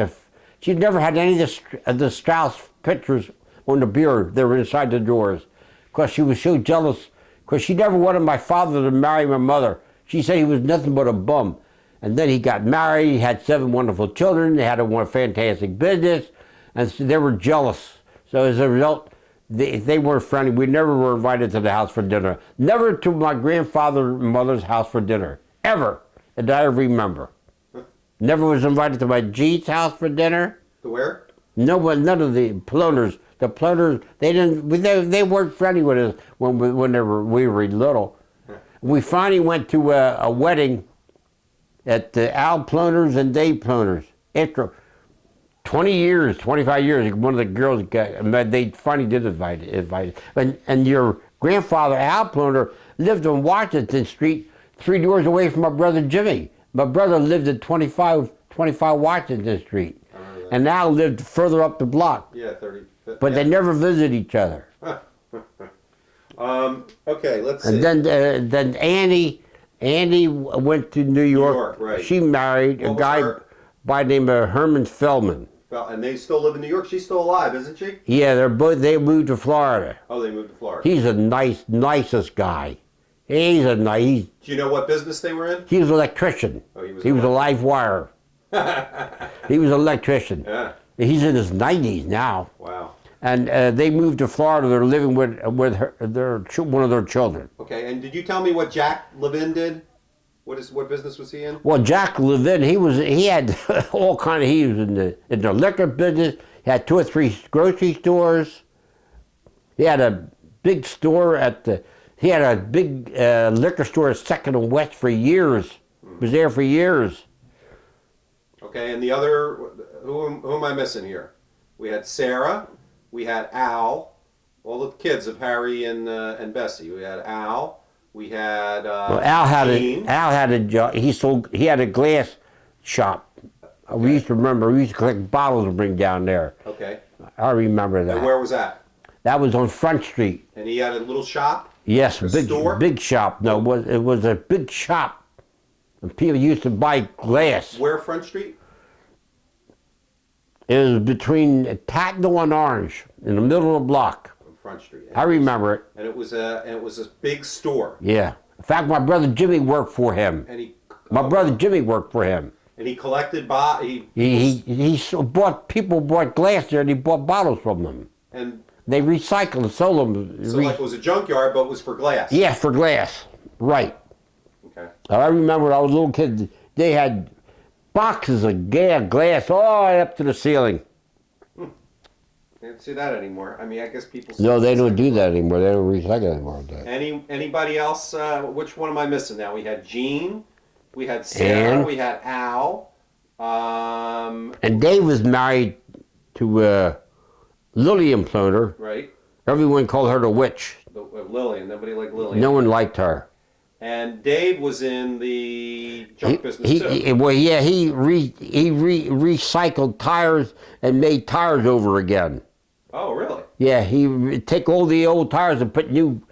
she'd never had any of the Strauss pictures on the bureau. They were inside the drawers. Because she was so jealous. Because she never wanted my father to marry my mother. She said he was nothing but a bum. And then he got married. He had 7 wonderful children. They had a fantastic business. And so they were jealous. So as a result, they weren't friendly. We never were invited to the house for dinner. Never to my grandfather and mother's house for dinner. Ever. That I remember. Never was invited to my G's house for dinner. To where? No one, none of the Ploners. The Ploners, they weren't friendly with us when we were little. We finally went to a wedding at Al Ploners and Dave Ploners. After 20 years, 25 years, one of the girls they finally did invite. And your grandfather Al Ploner lived on Washington Street, 3 doors away from my brother Jimmy. My brother lived at 25 Washington Street, and Al lived further up the block. Yeah, 30. But they never visited each other. Okay, let's see. And then Annie went to New York. Right. She married a guy by the name of Herman Feldman. And they still live in New York. She's still alive, isn't she? Yeah, they moved to Florida. Oh, they moved to Florida. He's a nicest guy. He's a nice. Do you know what business they were in? He was an electrician. Oh, he was a live wire. He was an electrician. Yeah. He's in his 90s now. Wow. And they moved to Florida. They're living with one of their children. Okay, and did you tell me what Jack Levin did? What business was he in? Well, Jack Levin, he had all kind of. He was in the liquor business. He had 2 or 3 grocery stores. He had a big store He had a big liquor store at Second and West for years. Was there for years. Okay, and the other, who am I missing here? We had Sarah, we had Al, all the kids of Harry and Bessie. We had Al, we had Well, Al had Dean. a job. He had a glass shop. We used to collect bottles and bring down there. Okay. I remember that. And where was that? That was on Front Street. And he had a little shop? Yes, store? big shop. No, it was a big shop. And people used to buy glass. Where Front Street? It was between Tatnall and Orange, in the middle of the block. On Front Street. I remember it. And it was a big store. Yeah. In fact, my brother Jimmy worked for him. And My brother Jimmy worked for him. And he collected People bought glass there, and he bought bottles from them. And They recycled and sold them. So like it was a junkyard, but it was for glass. Yeah, for glass. Right. Okay. I remember when I was a little kid, they had boxes of glass all the way up to the ceiling. I don't see that anymore. I mean, I guess people. No, they don't do that anymore. They don't recycle anymore. Anybody else? Which one am I missing now? We had Gene, we had Sarah, we had Al. And Dave was married to Lillian Ploner. Right. Everyone called her the witch. Lillian. Nobody liked Lillian. No one liked her. And Dave was in the junk business too. He recycled tires and made tires over again. Oh, really? Yeah, he take all the old tires and put new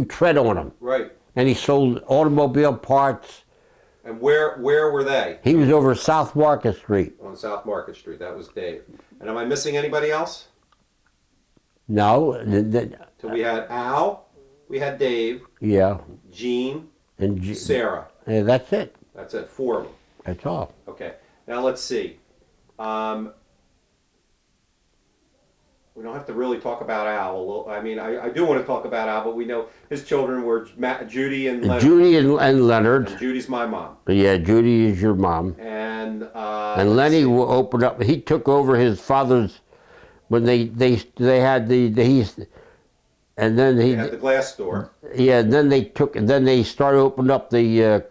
tread on them. Right. And he sold automobile parts. And where were they? He was over South Market Street. On South Market Street. That was Dave. And am I missing anybody else? No. So we had Al, we had Dave. Yeah. Gene, and Sarah. Yeah, that's it. That's it. 4 of them. That's all. Okay. Now let's see. We don't have to really talk about Al. A little. I mean, I do want to talk about Al, but we know his children were Judy and Leonard. Judy and Leonard. And Judy's my mom. Yeah, Judy is your mom. And Lenny will open up. He took over his father's when they had and then he had the glass store. Yeah, then they started opening up the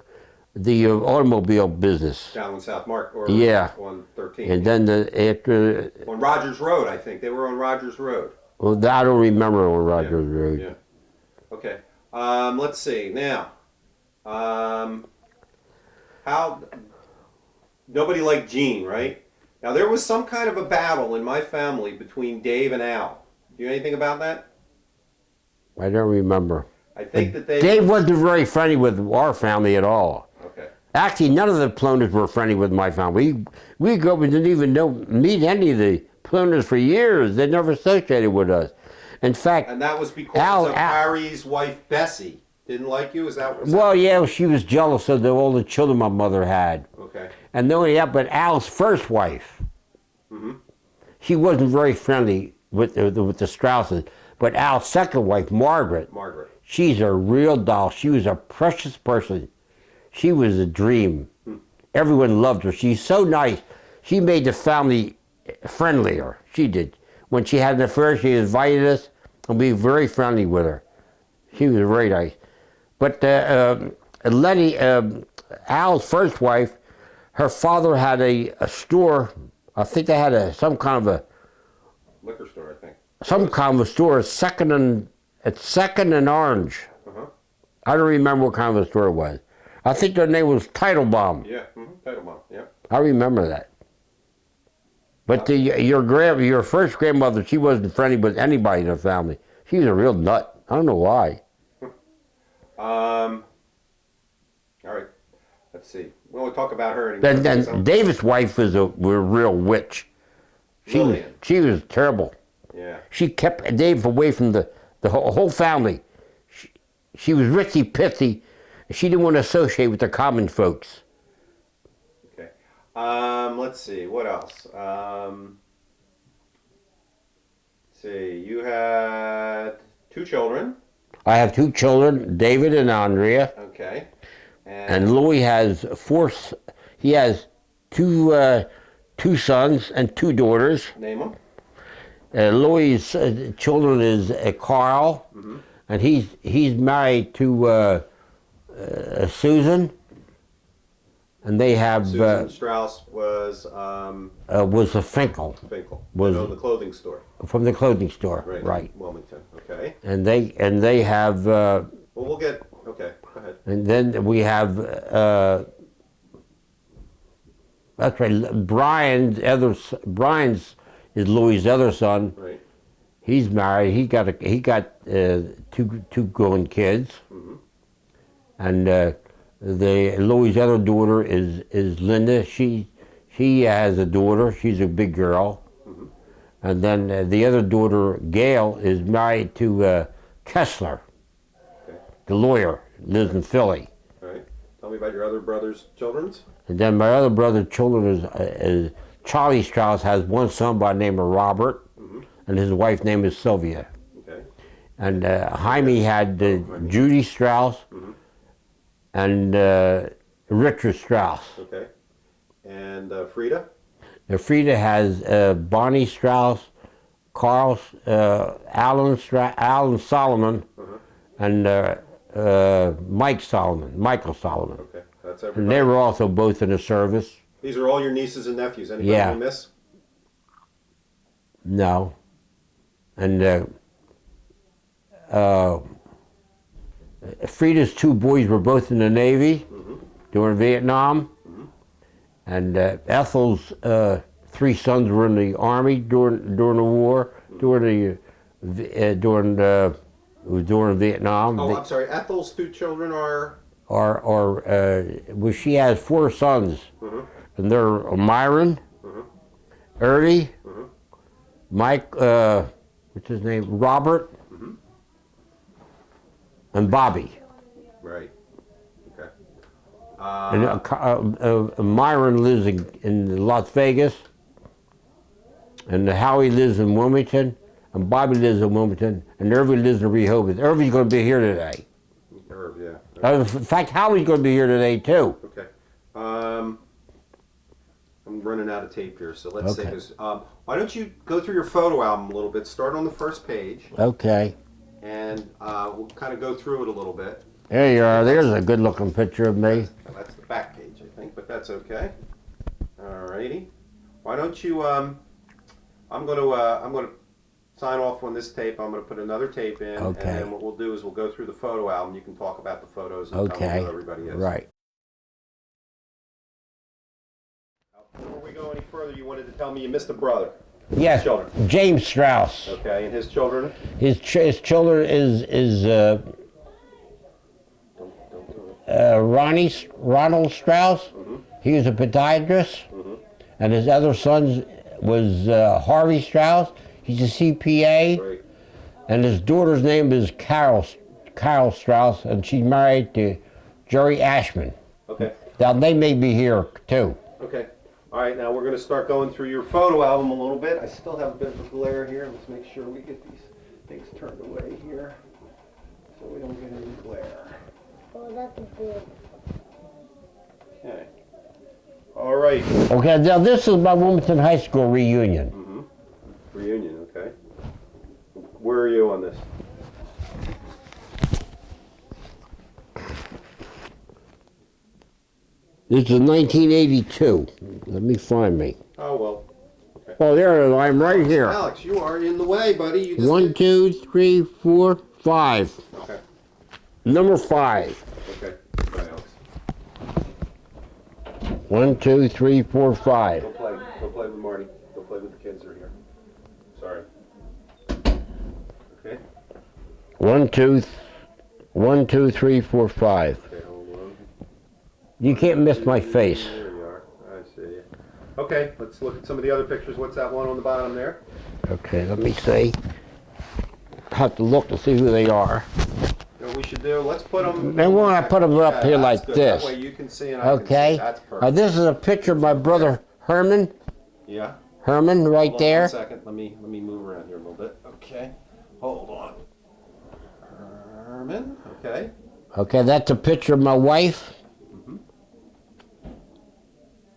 automobile business Down on South Market, or on 13. And then after on Rogers Road, I think they were on Rogers Road. Well, I don't remember on Rogers Road. Yeah. Okay. Let's see now. How nobody liked Gene, right? Now there was some kind of a battle in my family between Dave and Al. Do you know anything about that? I don't remember. I think that Dave wasn't very friendly with our family at all. Okay. Actually, none of the Ploners were friendly with my family. We grew up and didn't even meet any of the Ploners for years. They never associated with us. In fact, and that was because of Harry's wife Bessie didn't like you. Is that what? Well, yeah, she was jealous of all the children my mother had. Okay. And not only that, but Al's first wife. Mm-hmm. She wasn't very friendly with the Strausses. But Al's second wife, Margaret, she's a real doll. She was a precious person. She was a dream. Everyone loved her. She's so nice. She made the family friendlier. She did. When she had an affair, she invited us and we were very friendly with her. She was very nice. But Lenny, Al's first wife, her father had a store. I think they had some kind of a liquor store, I think. Some kind of a store, Second and Orange. I don't remember what kind of a store it was. I think their name was Teitelbaum. Yeah, Teitelbaum. Yeah. I remember that. But your first grandmother, she wasn't friendly with anybody in the family. She was a real nut. I don't know why. All right. Let's see. We won't talk about her anymore. Then David's wife was a real witch. She was terrible. Yeah. She kept Dave away from the whole family. She was Richie Pithy. She didn't want to associate with the common folks. Okay. Let's see. What else? Let's see. You had 2 children. I have 2 children, David and Andrea. Okay. And Louis has 4. He has 2 sons and 2 daughters. Name them. Louis' children is Carl, and he's married to Susan, and they have Susan Strauss was a Finkel. Finkel. Was the clothing store. From the clothing store, right? Wilmington. Okay. And they have. Well, we'll get. Okay, go ahead. And then we have. That's right. Brian's is Louis' other son. Right. He's married. He got 2 grown kids. And Louis' other daughter is Linda. She has a daughter. She's a big girl. And then the other daughter, Gail, is married to Kessler, the lawyer, lives in Philly. All right. Tell me about your other brother's children's. And then my other brother's children is Charlie Strauss has 1 son by the name of Robert, and his wife name is Sylvia. Okay. And Jaime had Judy Strauss and Richard Strauss. Okay. And Frida? Now, Frida has Bonnie Strauss, Carl, Alan Solomon, and Michael Solomon. Okay, that's everybody. And they were also both in the service. These are all your nieces and nephews. Anybody Yeah. we miss? No. And Frida's two boys were both in the Navy during Vietnam. And Ethel's three sons were in the Army during the war, during Vietnam. Oh, I'm sorry. Ethel's two children are? Well, she has four sons, and they're Myron, Ernie, Mike, what's his name, Robert, and Bobby. Right. Okay. And Myron lives in Las Vegas, and Howie lives in Wilmington, and Bobby lives in Wilmington, and Irving lives in Rehoboth. Irving's going to be here today. Irv, yeah. In fact, Howie's going to be here today too. Okay. I'm running out of tape here, so let's say Okay. this. Why don't you go through your photo album a little bit? Start on the first page, Okay. and we'll kind of go through it a little bit. There you are. There's a good-looking picture of me. That's the back page, I think, but that's okay. Alrighty. Why don't you? I'm gonna sign off on this tape. I'm gonna put another tape in, Okay. and then what we'll do is we'll go through the photo album. You can talk about the photos and tell me Okay. who everybody is. Right. Before we go any further, you wanted to tell me you missed a brother. Yes. Children. James Strauss. Okay, and his children. His children is Ronald Strauss. He was a podiatrist, and his other son was Harvey Strauss. He's a CPA, Great. and his daughter's name is Carol Strauss, and she's married to Jerry Ashman. Okay. Now they may be here too. Okay. All right, now we're going to start going through your photo album a little bit. I still have a bit of a glare here. Let's make sure we get these things turned away here so we don't get any glare. Oh, that's good. Okay. All right. Okay, now this is my Wilmington High School reunion. Reunion, okay. Where are you on this? This is 1982. Let me find me. Oh, well. Oh, there I'm right here. Alex, you are in the way, buddy. You just 1, 2, 3, 4, 5. Okay. Number 5. Okay. Right, Alex. 1, 2, 3, 4, 5. Go play. Go play with Marty. Go play with the kids that are here. Sorry. Okay. 1, 2, 3, 4, 5. Okay, hold on. You can't miss my face. There you are. I see you. Okay, let's look at some of the other pictures. What's that one on the bottom there? Okay, let me see. Have to look to see who they are. You know what we should do? Let's put them. Then when I put them up here like good. this. That way you can see and I can see. Okay. That's Now perfect. this is a picture of my brother Herman. Yeah. Herman, right Hold on there. 1 second. Let me move around here a little bit. Okay. Hold on. Herman. Okay. Okay, that's a picture of my wife,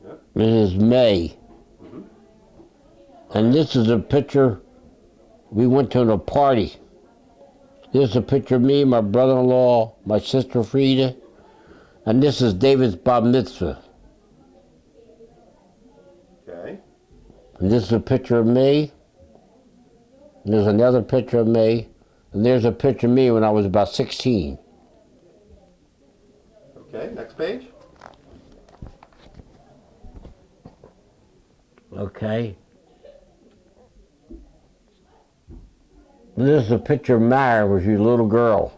Yep. Mrs. May. And this is a picture, we went to a party. This is a picture of me, my brother-in-law, my sister Frida, and this is David's bar mitzvah. Okay. And this is a picture of me, and there's another picture of me, and there's a picture of me when I was about 16. Okay. Next page. Okay. This is a picture of Mara when she was a little girl.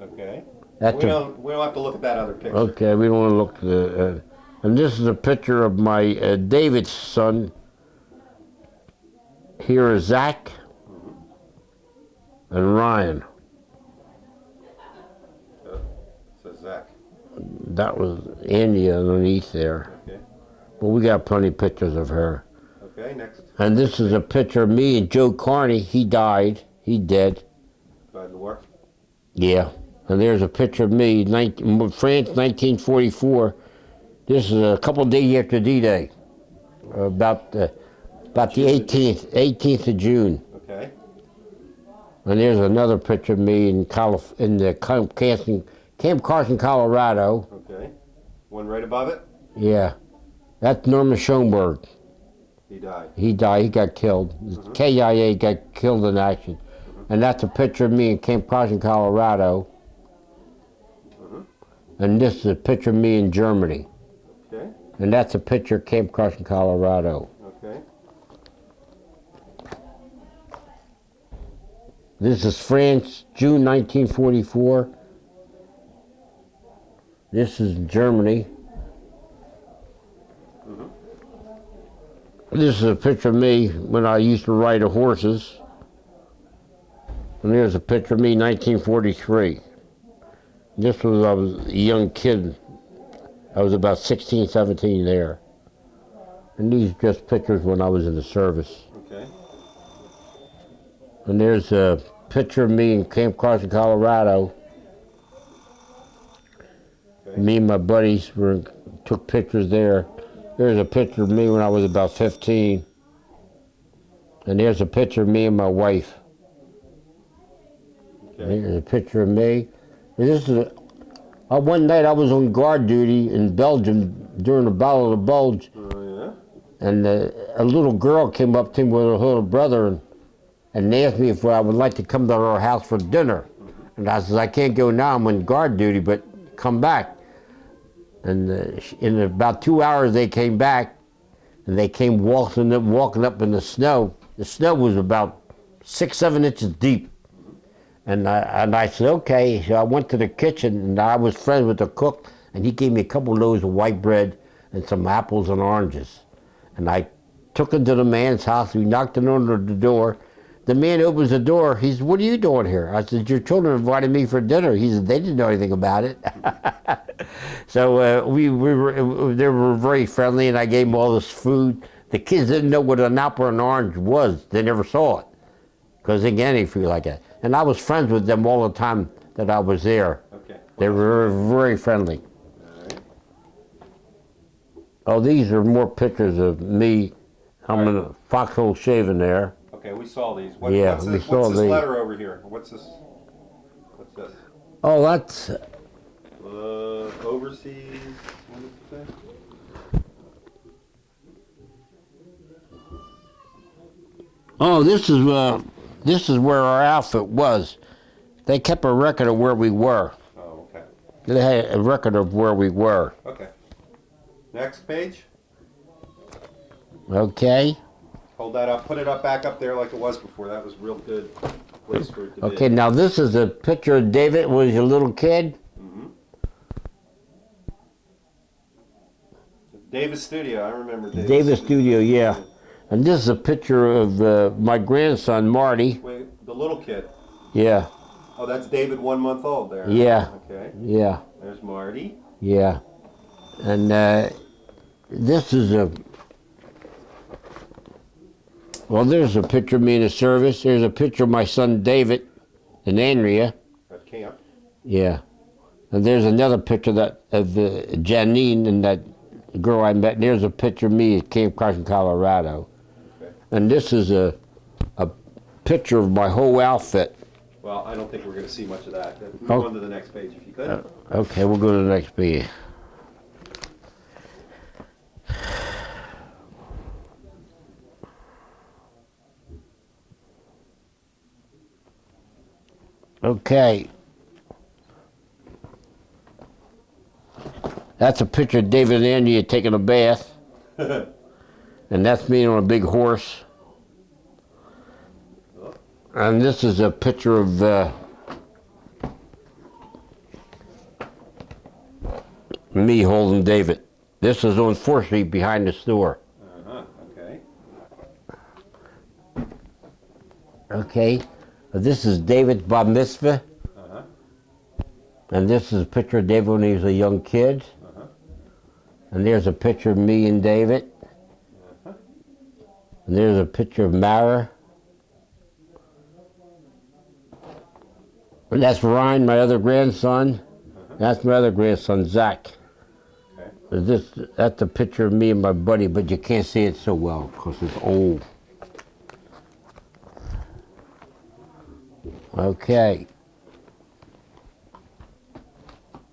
Okay. That's We don't have to look at that other picture. Okay, we don't want to look at the. And this is a picture of my David's son. Here is Zach and Ryan. So Zach. That was Andy underneath there. Okay. But we got plenty of pictures of her. Okay, next. And this is a picture of me and Joe Carney. He died. He dead. Died in the war. Yeah. And there's a picture of me, France, 1944. This is a couple of days after D-Day, about the 18th of June. Okay. And there's another picture of me in the Camp Carson, Colorado. Okay. One right above it. Yeah. That's Norman Schoenberg. He died. He died. He got killed. Mm-hmm. KIA got killed in action. Mm-hmm. And that's a picture of me in Camp Carson, Colorado. Mm-hmm. And this is a picture of me in Germany. Okay. And that's a picture of Camp Carson, Colorado. Okay. This is France, June 1944. This is Germany. Mm-hmm. This is a picture of me when I used to ride the horses. And there's a picture of me, 1943. This was, I was a young kid. I was about 16, 17 there. And these are just pictures when I was in the service. Okay. And there's a picture of me in Camp Carson, Colorado. Okay. Me and my buddies took pictures there. There's a picture of me when I was about 15. And there's a picture of me and my wife. Okay. There's a picture of me. And this is one night I was on guard duty in Belgium during the Battle of the Bulge. Oh, And a little girl came up to me with her little brother and asked me if I would like to come to our house for dinner. And I said, I can't go now, I'm on guard duty, but come back. And in about 2 hours they came back, and they came walking up in the snow. The snow was about 6, 7 inches deep. And I said, okay. So I went to the kitchen, and I was friends with the cook, and he gave me a couple loaves of white bread and some apples and oranges. And I took him to the man's house. We knocked on the door. The man opens the door. He said, what are you doing here? I said, your children invited me for dinner. He said, they didn't know anything about it. So they were very friendly, and I gave them all this food. The kids didn't know what an apple and orange was. They never saw it, because they get anything like that. And I was friends with them all the time that I was there. Okay. They were very friendly. All right. Oh, these are more pictures of me. I'm in a foxhole shaving there. Okay, we saw these. Yeah, what's we this, saw what's this these. letter over here? What's this? What's this? Oh, that's Overseas. What did it say? oh, this is where our outfit was. They kept a record of where we were. Oh, okay. They had a record of where we were. Okay. Next page. Okay. Hold that up. Put it up back up there like it was before. That was real good place for it to be. Okay, now this is a picture of David when he was a little kid. Mm-hmm. Davis Studio. I remember Davis. Davis Studio, yeah. And this is a picture of my grandson, Marty. Wait, the little kid. Yeah, Oh, that's David, 1 month old there. yeah, Okay. yeah, There's Marty. yeah. And this is well, there's a picture of me in the service. There's a picture of my son, David, and Andrea. At camp. Yeah. And there's another picture of Janine and that girl I met. And there's a picture of me at Camp Carson, Colorado. Okay. And this is a picture of my whole outfit. Well, I don't think we're going to see much of that. Move Oh. on to the next page if you could. Okay, we'll go to the next page. Okay. That's a picture of David and Andrea taking a bath. And that's me on a big horse. And this is a picture of me holding David. This is on 4th Street behind the store. Uh-huh. Okay. Okay. This is David's bar mitzvah. Uh-huh. And this is a picture of David when he was a young kid. Uh-huh. And there's a picture of me and David. Uh-huh. And there's a picture of Mara. And that's Ryan, my other grandson. That's my other grandson, Zach. Okay. That's a picture of me and my buddy, but you can't see it so well because it's old. Okay.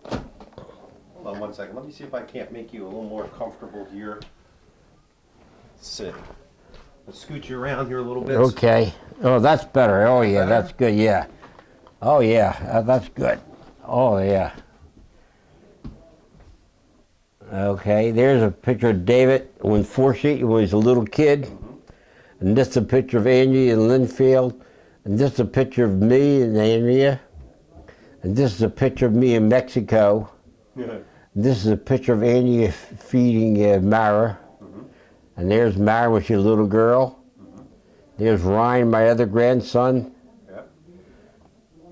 Hold on one second. Let me see if I can't make you a little more comfortable here. Let's see. Let's scoot you around here a little bit. Okay. Oh, that's better. Oh, yeah, Better? that's good. Yeah. Oh, yeah, that's good. Oh, yeah. Okay, there's a picture of David when he was a little kid. And this is a picture of Angie in Linfield. And this is a picture of me and Andrea. And this is a picture of me in Mexico. Yeah. This is a picture of Angie feeding Mara. And there's Mara when she was a little girl. There's Ryan, my other grandson. Yeah.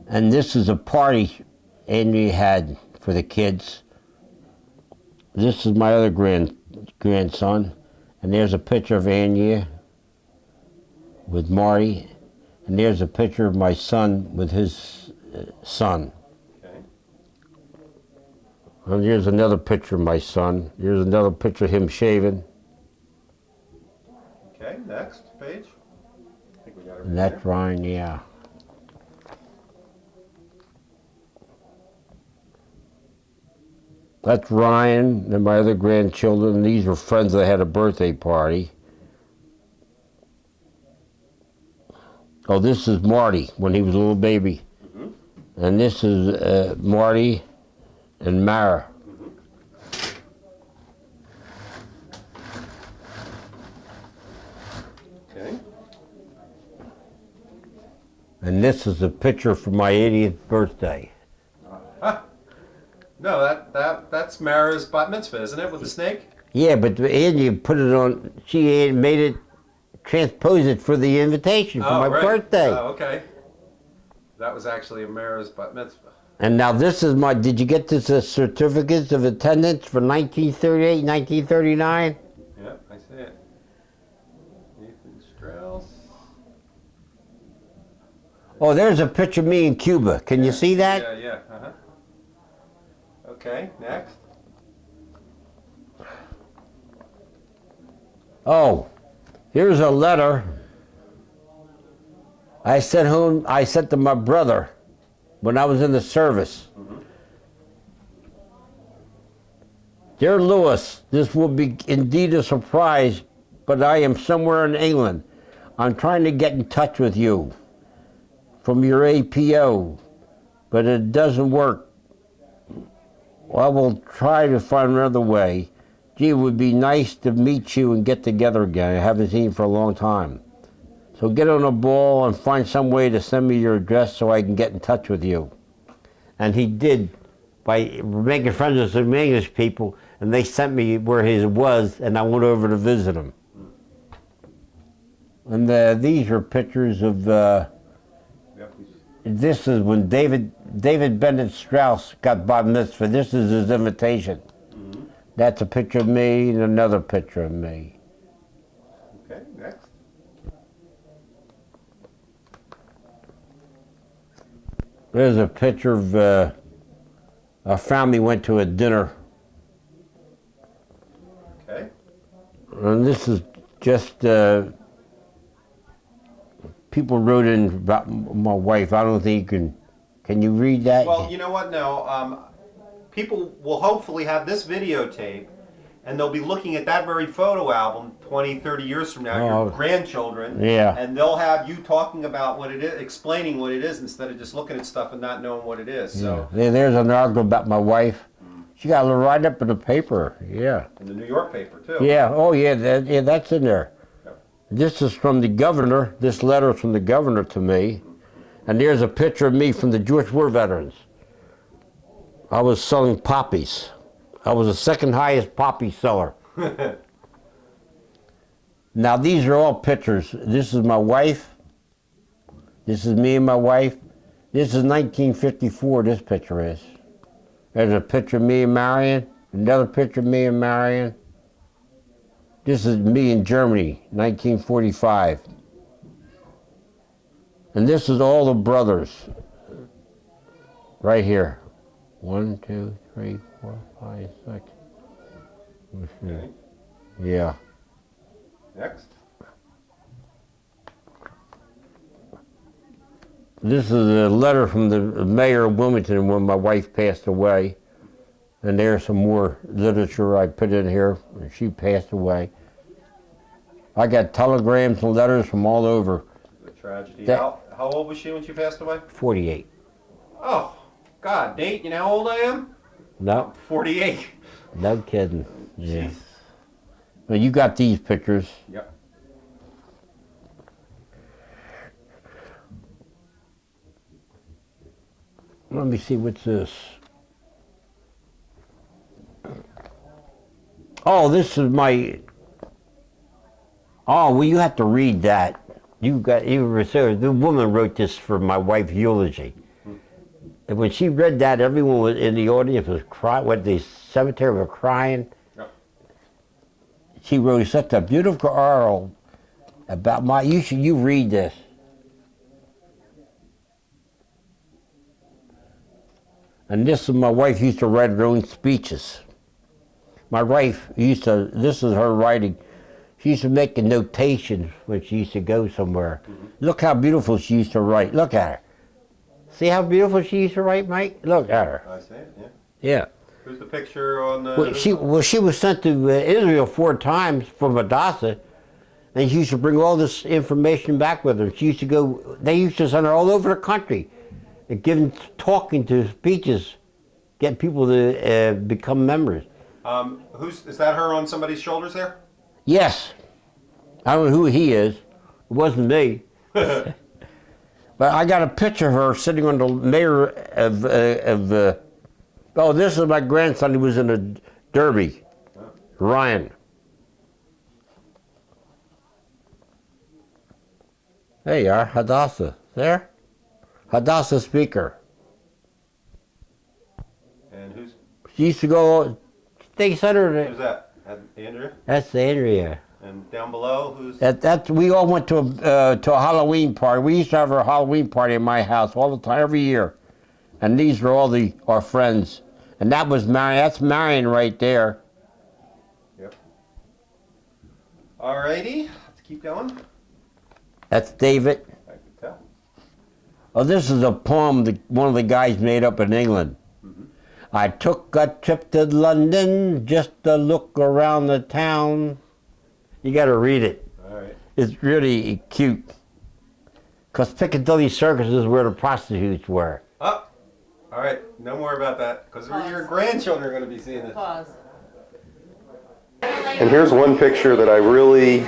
And this is a party Angie had for the kids. This is my other grandson. And there's a picture of Angie with Marty. And there's a picture of my son with his son. Okay. And here's another picture of my son. Here's another picture of him shaving. Okay, next page. I think we got everything And that's there. Ryan, yeah. That's Ryan and my other grandchildren. These were friends that had a birthday party. Oh, this is Marty when he was a little baby. And this is Marty and Mara. Okay. And this is a picture from my 80th birthday. No, that's Mara's bat mitzvah, isn't it, with the snake? Yeah, but Angie put it on, she made it, transposed it for the invitation for my right. birthday. Oh, okay. That was actually a Mara's bat mitzvah. And now this is my, did you get this as certificates of attendance for 1938, 1939? Yep, I see it. Nathan Strauss. Oh, there's a picture of me in Cuba. Can you see that? Yeah, yeah. Uh-huh. Okay, next. Oh, here's a letter I sent to my brother when I was in the service. Dear Lewis, this will be indeed a surprise, but I am somewhere in England. I'm trying to get in touch with you from your APO, but it doesn't work. Well, I will try to find another way. Gee, it would be nice to meet you and get together again. I haven't seen you for a long time. So get on a ball and find some way to send me your address so I can get in touch with you. And he did by making friends with some English people, and they sent me where he was, and I went over to visit him. And these are pictures of, Yep. this is when David Bennett Strauss got bat mitzvah. This is his invitation. That's a picture of me and another picture of me. Okay, next. There's a picture of our family went to a dinner. Okay. And this is just people wrote in about my wife. I don't think you can you read that? Well, you know what? No. People will hopefully have this videotape, and they'll be looking at that very photo album 20, 30 years from now, Oh. your grandchildren. Yeah. And they'll have you talking about what it is, explaining what it is, instead of just looking at stuff and not knowing what it is. So, There's an article about my wife. She got it right up in the paper. Yeah. in the New York paper, too. Yeah. Oh, yeah. That's in there. Yep. This is from the governor. This letter is from the governor to me. And there's a picture of me from the Jewish War veterans. I was selling poppies. I was the second highest poppy seller. Now these are all pictures. This is my wife. This is me and my wife. This is 1954, this picture is. There's a picture of me and Marion. Another picture of me and Marion. This is me in Germany, 1945. And this is all the brothers. Right here. 1, 2, 3, 4, 5, 6. Okay. Yeah. Next. This is a letter from the mayor of Wilmington when my wife passed away. And there's some more literature I put in here when she passed away. I got telegrams and letters from all over. The tragedy. That- How old was she when she passed away? 48. Oh, God, Nate, you know how old I am? No, 48. no kidding. Yeah. Jeez. Well, you got these pictures. Yep. Let me see, what's this? Oh, this is my. Oh, well, you have to read that. The woman wrote this for my wife's eulogy. And when she read that, everyone was in the audience was crying. What, the cemetery was crying. Yep. She wrote such a beautiful oral about my. You read this. And this is my wife used to write her own speeches. My wife used to. This is her writing. She used to make a notation when she used to go somewhere. Mm-hmm. Look how beautiful she used to write. Look at her. See how beautiful she used to write, Mike? Look at her. I see it, yeah. Yeah. Who's the picture on the... She was sent to Israel 4 times from Hadassah, and she used to bring all this information back with her. She used to go, they used to send her all over the country, and talking to speeches, get people to become members. Is that her on somebody's shoulders there? Yes. I don't know who he is. It wasn't me. But I got a picture of her sitting on the mayor of oh, this is my grandson who was in a derby, Ryan. There you are, Hadassah. There? Hadassah speaker. And who's She used to go, they sent her to, that? Andrea? that's Andrea. And down below, who's... We all went to a Halloween party. We used to have our Halloween party in my house all the time, every year. And these were all our friends. And that was Marion. That's Marion right there. Yep. Alrighty, let's keep going. That's David. I can tell. Oh, this is a poem that one of the guys made up in England. Mm-hmm. I took a trip to London just to look around the town. You got to read it. All right. It's really cute. Because Piccadilly Circus is where the prostitutes were. Oh, all right. No more about that, because your grandchildren are going to be seeing this. Pause. And here's one picture that I really...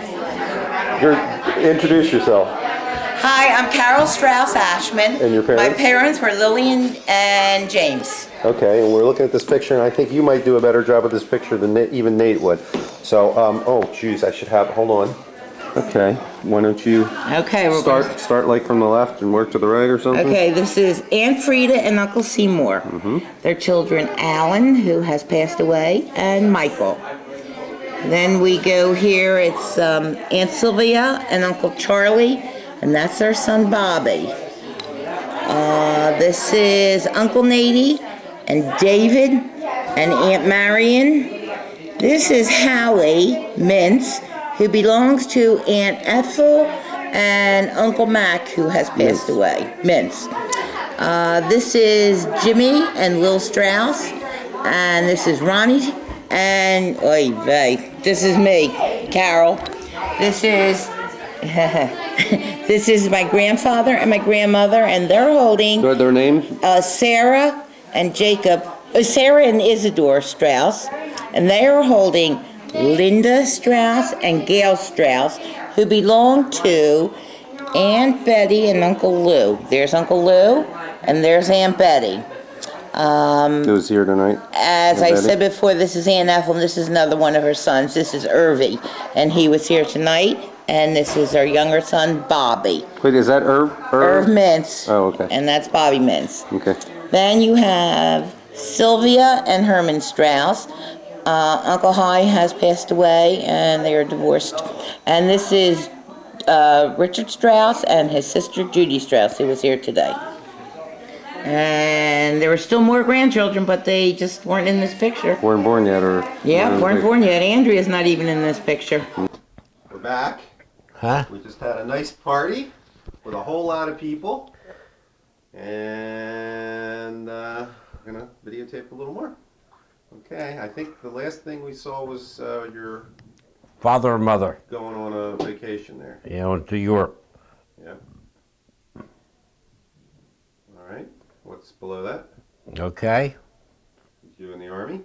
Introduce yourself. Hi, I'm Carol Strauss Ashman. And your parents? My parents were Lillian and James. Okay, and we're looking at this picture, and I think you might do a better job of this picture than even Nate would. So, oh, geez, I should have... Hold on. Okay, why don't you Okay, we're start like from the left and work to the right or something? Okay, this is Aunt Frida and Uncle Seymour. Mm-hmm. Their children, Alan, who has passed away, and Michael. Then we go here, it's Aunt Sylvia and Uncle Charlie, and that's their son Bobby. This is Uncle Nady and David and Aunt Marion. This is Howie Mintz, who belongs to Aunt Ethel and Uncle Mac, who has passed away. Mintz. This is Jimmy and Lil Strauss, and this is Ronnie, and oy vey, this is me, Carol. This is this is my grandfather and my grandmother, and they're holding Their names? Sarah and Jacob, Sarah and Isidore Strauss, and they are holding Linda Strauss and Gail Strauss, who belong to Aunt Betty and Uncle Lou. There's Uncle Lou, and there's Aunt Betty. Who's here tonight? As I said before, this is Aunt Ethel, and this is another one of her sons. This is Irvy, and he was here tonight, and this is our younger son, Bobby. Wait, is that Irv? Irv Mintz. Oh, okay. And that's Bobby Mintz. Okay. Then you have Sylvia and Herman Strauss. Uncle High has passed away, and they are divorced. And this is Richard Strauss and his sister Judy Strauss, who was here today. And there were still more grandchildren, but they just weren't in this picture. Weren't born yet, or? Yeah, weren't born yet. Andrea's not even in this picture. We're back. Huh? We just had a nice party with a whole lot of people. And we're going to videotape a little more. Okay, I think the last thing we saw was your Father or mother? going on a vacation there. Yeah, went to Europe. Yep. All right. What's below that? Okay. You in the Army?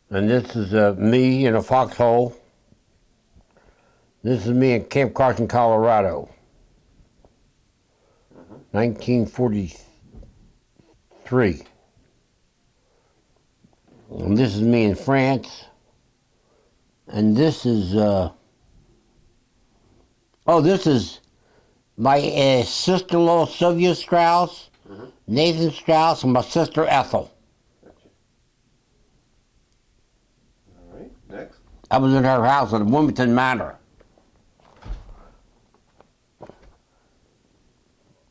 And this is me in a foxhole. This is me in Camp Carson, Colorado. 1943. And this is me in France. And this is, this is my sister-in-law Sylvia Strauss, Nathan Strauss, and my sister Ethel. Gotcha. All right, next. I was in her house in Wilmington Manor.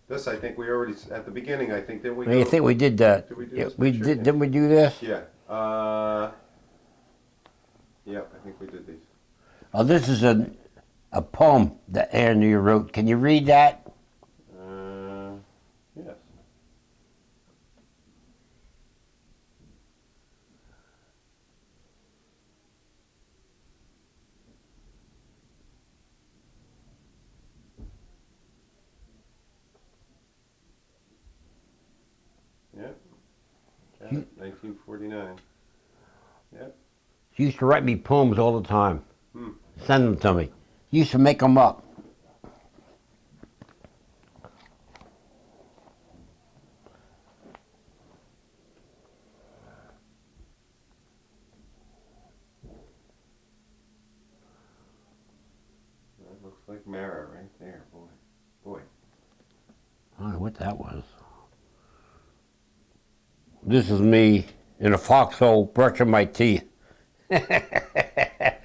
This, I think we already, at the beginning, I think, didn't we? I think we did that. Did we do Yeah, this we picture? did. Didn't we do this? Yeah. Yep, I think we did these. Oh, this is a poem that Andrea wrote. Can you read that? Yes. Yep. Got it. 1949. Yep. She used to write me poems all the time. Hmm. Send them to me. She used to make them up. That looks like Mara right there, boy. Boy. I don't know what that was. This is me in a foxhole brushing my teeth. Look at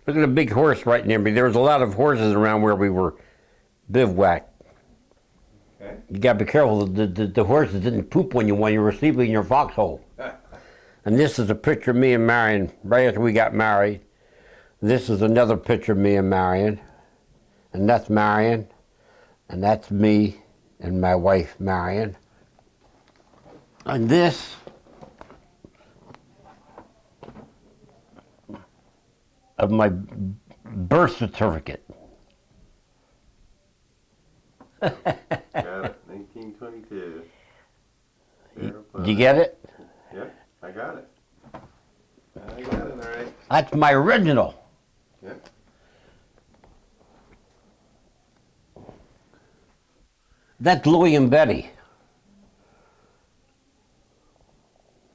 the big horse right near me. There was a lot of horses around where we were bivouacked. Okay. You gotta be careful. The horses didn't poop when you were sleeping in your foxhole. And this is a picture of me and Marion right after we got married. This is another picture of me and Marion. And that's Marion. And that's me and my wife, Marion. And this of my birth certificate. Got it. 1922. Did you get it? Yep, I got it. I got it, all right. That's my original. Yep. That's Louie and Betty.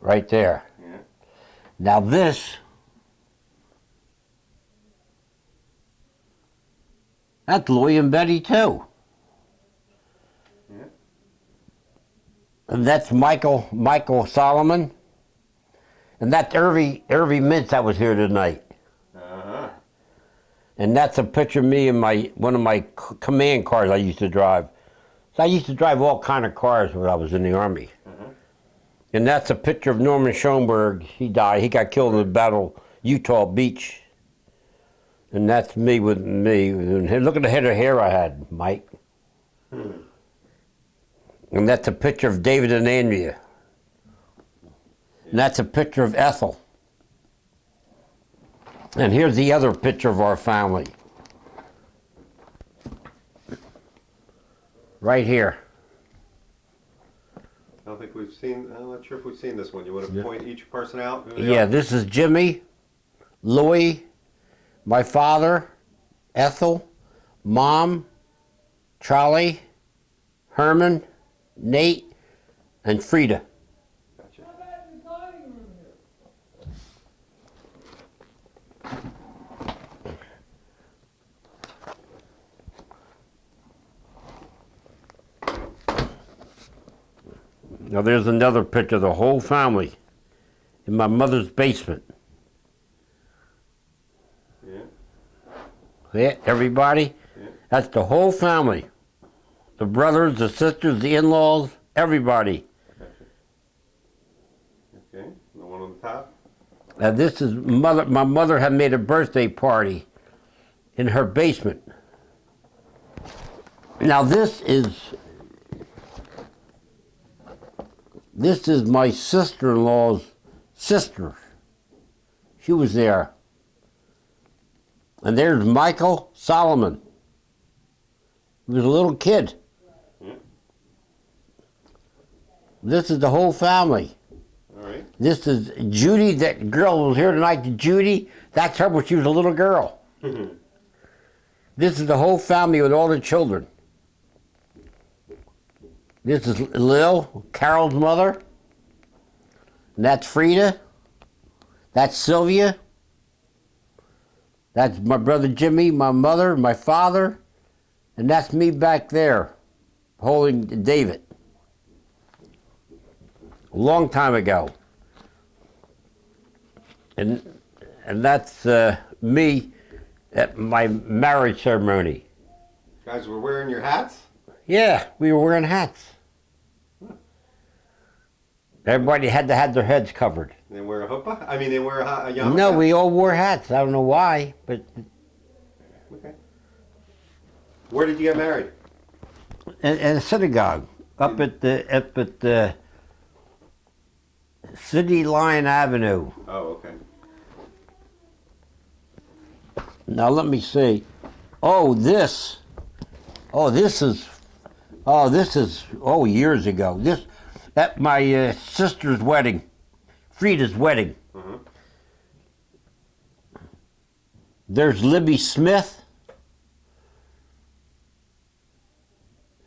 Right there. Yeah. Now this, that's Louie and Betty too. Yeah. And that's Michael Solomon. And that's Irvy Mintz that was here tonight. Uh-huh. And that's a picture of me in one of my command cars I used to drive. So I used to drive all kind of cars when I was in the Army. Uh-huh. And that's a picture of Norman Schoenberg. He died. He got killed in the battle, Utah Beach. And that's me with me. And look at the head of hair I had, Mike. And that's a picture of David and Andrea. And that's a picture of Ethel. And here's the other picture of our family. Right here. I don't think we've seen, I'm not sure if we've seen this one. You want to point each person out? Who they Yeah, are? this is Jimmy, Louie, my father, Ethel, Mom, Charlie, Herman, Nate, and Frida. Gotcha. Now there's another picture of the whole family in my mother's basement. Yeah, everybody. Yeah. That's the whole family. The brothers, the sisters, the in-laws, everybody. Okay, the one on the top. Now this is mother. My mother had made a birthday party in her basement. Now this is my sister-in-law's sister. She was there. And there's Michael Solomon. He was a little kid. Yeah. This is the whole family. All right. This is Judy, that girl who was here tonight, Judy. That's her when she was a little girl. This is the whole family with all the children. This is Lil, Carol's mother. And that's Frida. That's Sylvia. That's my brother Jimmy, my mother, my father. And that's me back there, holding David. A long time ago. And that's me at my marriage ceremony. You guys were wearing your hats? Yeah, we were wearing hats. Everybody had to have their heads covered. They wear a huppah? I mean, they wear a yarmulke? No, we all wore hats. I don't know why, but Okay. Where did you get married? in a synagogue up at the City Line Avenue. Oh, okay. Now let me see. This is years ago. This at my sister's wedding, Frida's wedding. Mm-hmm. There's Libby Smith.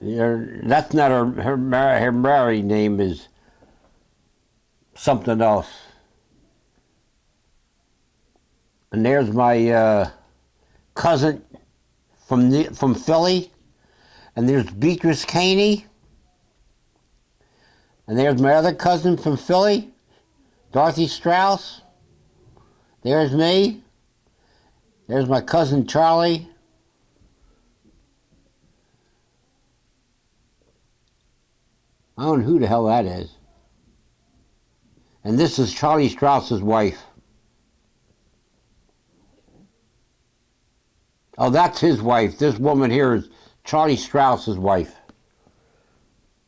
That's not her married name is something else. And there's my cousin from Philly, and there's Beatrice Caney, and there's my other cousin from Philly, Dorothy Strauss. There's me. There's my cousin Charlie. I don't know who the hell that is. And this is Charlie Strauss's wife. Oh, that's his wife. This woman here is Charlie Strauss's wife.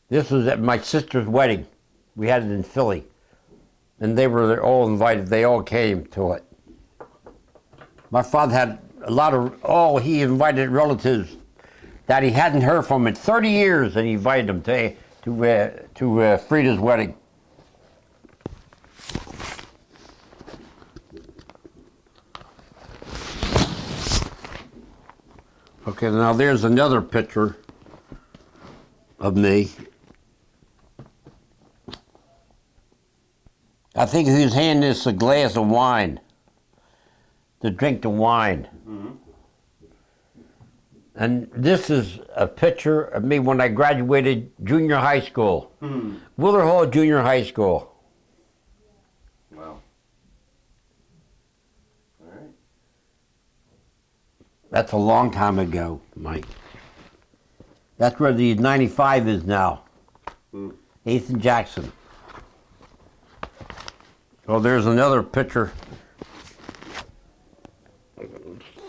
This was at my sister's wedding. We had it in Philly. And they were all invited. They all came to it. My father had a lot of, he invited relatives that he hadn't heard from in 30 years, and he invited them to Frida's wedding. Okay, now there's another picture of me. I think he was handing us a glass of wine to drink the wine. Mm-hmm. And this is a picture of me when I graduated junior high school. Mm-hmm. Willard Hall Junior High School. Wow. All right. That's a long time ago, Mike. That's where the 95 is now. 8th and Jackson. Oh, there's another picture.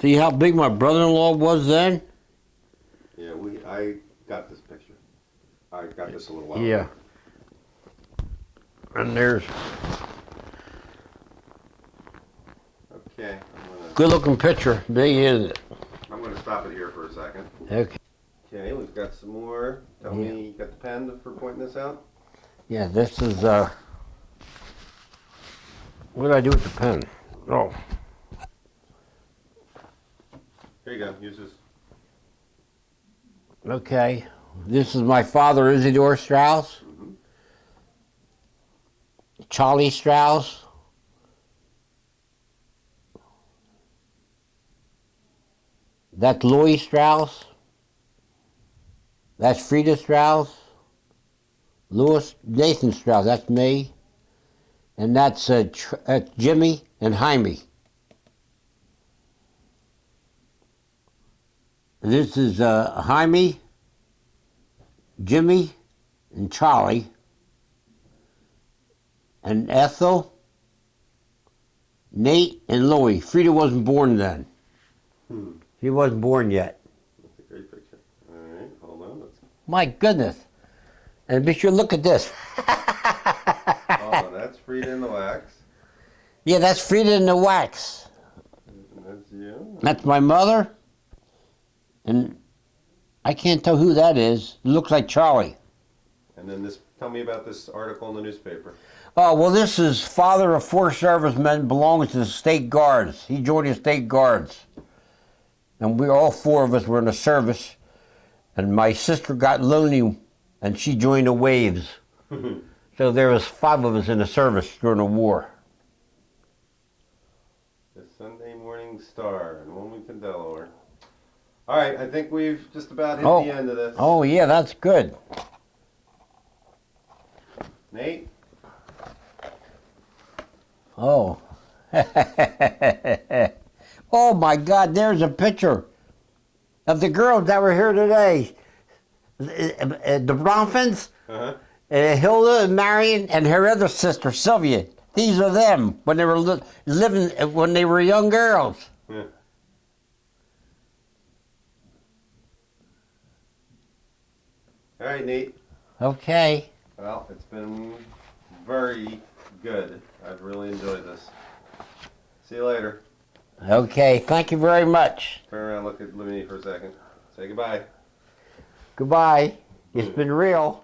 See how big my brother-in-law was then? Yeah, I got this picture. I got this a little while Yeah. ago. And there's Okay, good-looking picture. Big, isn't it? I'm gonna stop it here for a second. Okay. Okay, we've got some more. Tell me, you got the pen for pointing this out? Yeah, this is, what did I do with the pen? Oh, Here you go, use this. okay. This is my father, Isidore Strauss. Mm-hmm. Charlie Strauss. That's Louis Strauss. That's Frida Strauss. Nathan Strauss, that's me. And that's Jimmy and Jaime. This is Jaime, Jimmy, and Charlie, and Ethel, Nate, and Louie. Frida wasn't born then. She wasn't born yet. That's a great picture. All right, hold on. My goodness. And be sure to look at this. Oh, that's Frida in the wax. Yeah, that's Frida in the wax. And that's you. That's my mother. And I can't tell who that is. It looks like Charlie. And then this. Tell me about this article in the newspaper. Oh, well, this is father of 4 servicemen, belongs to the state guards. He joined the state guards. And we all 4 of us were in the service. And my sister got lonely and she joined the Waves. So there was 5 of us in the service during the war. The Sunday Morning Star in Wilmington, Delaware. All right, I think we've just about hit the end of this. Oh, yeah, that's good. Nate? Oh. Oh, my God, there's a picture of the girls that were here today. The Bronfins, Hilda, Marion, and her other sister, Sylvia. These are them when they were living, when they were young girls. Yeah. All right, Nate. Okay. Well, it's been very good. I've really enjoyed this. See you later. Okay, thank you very much. Turn around, look at me for a second. Say goodbye. Goodbye. It's been real.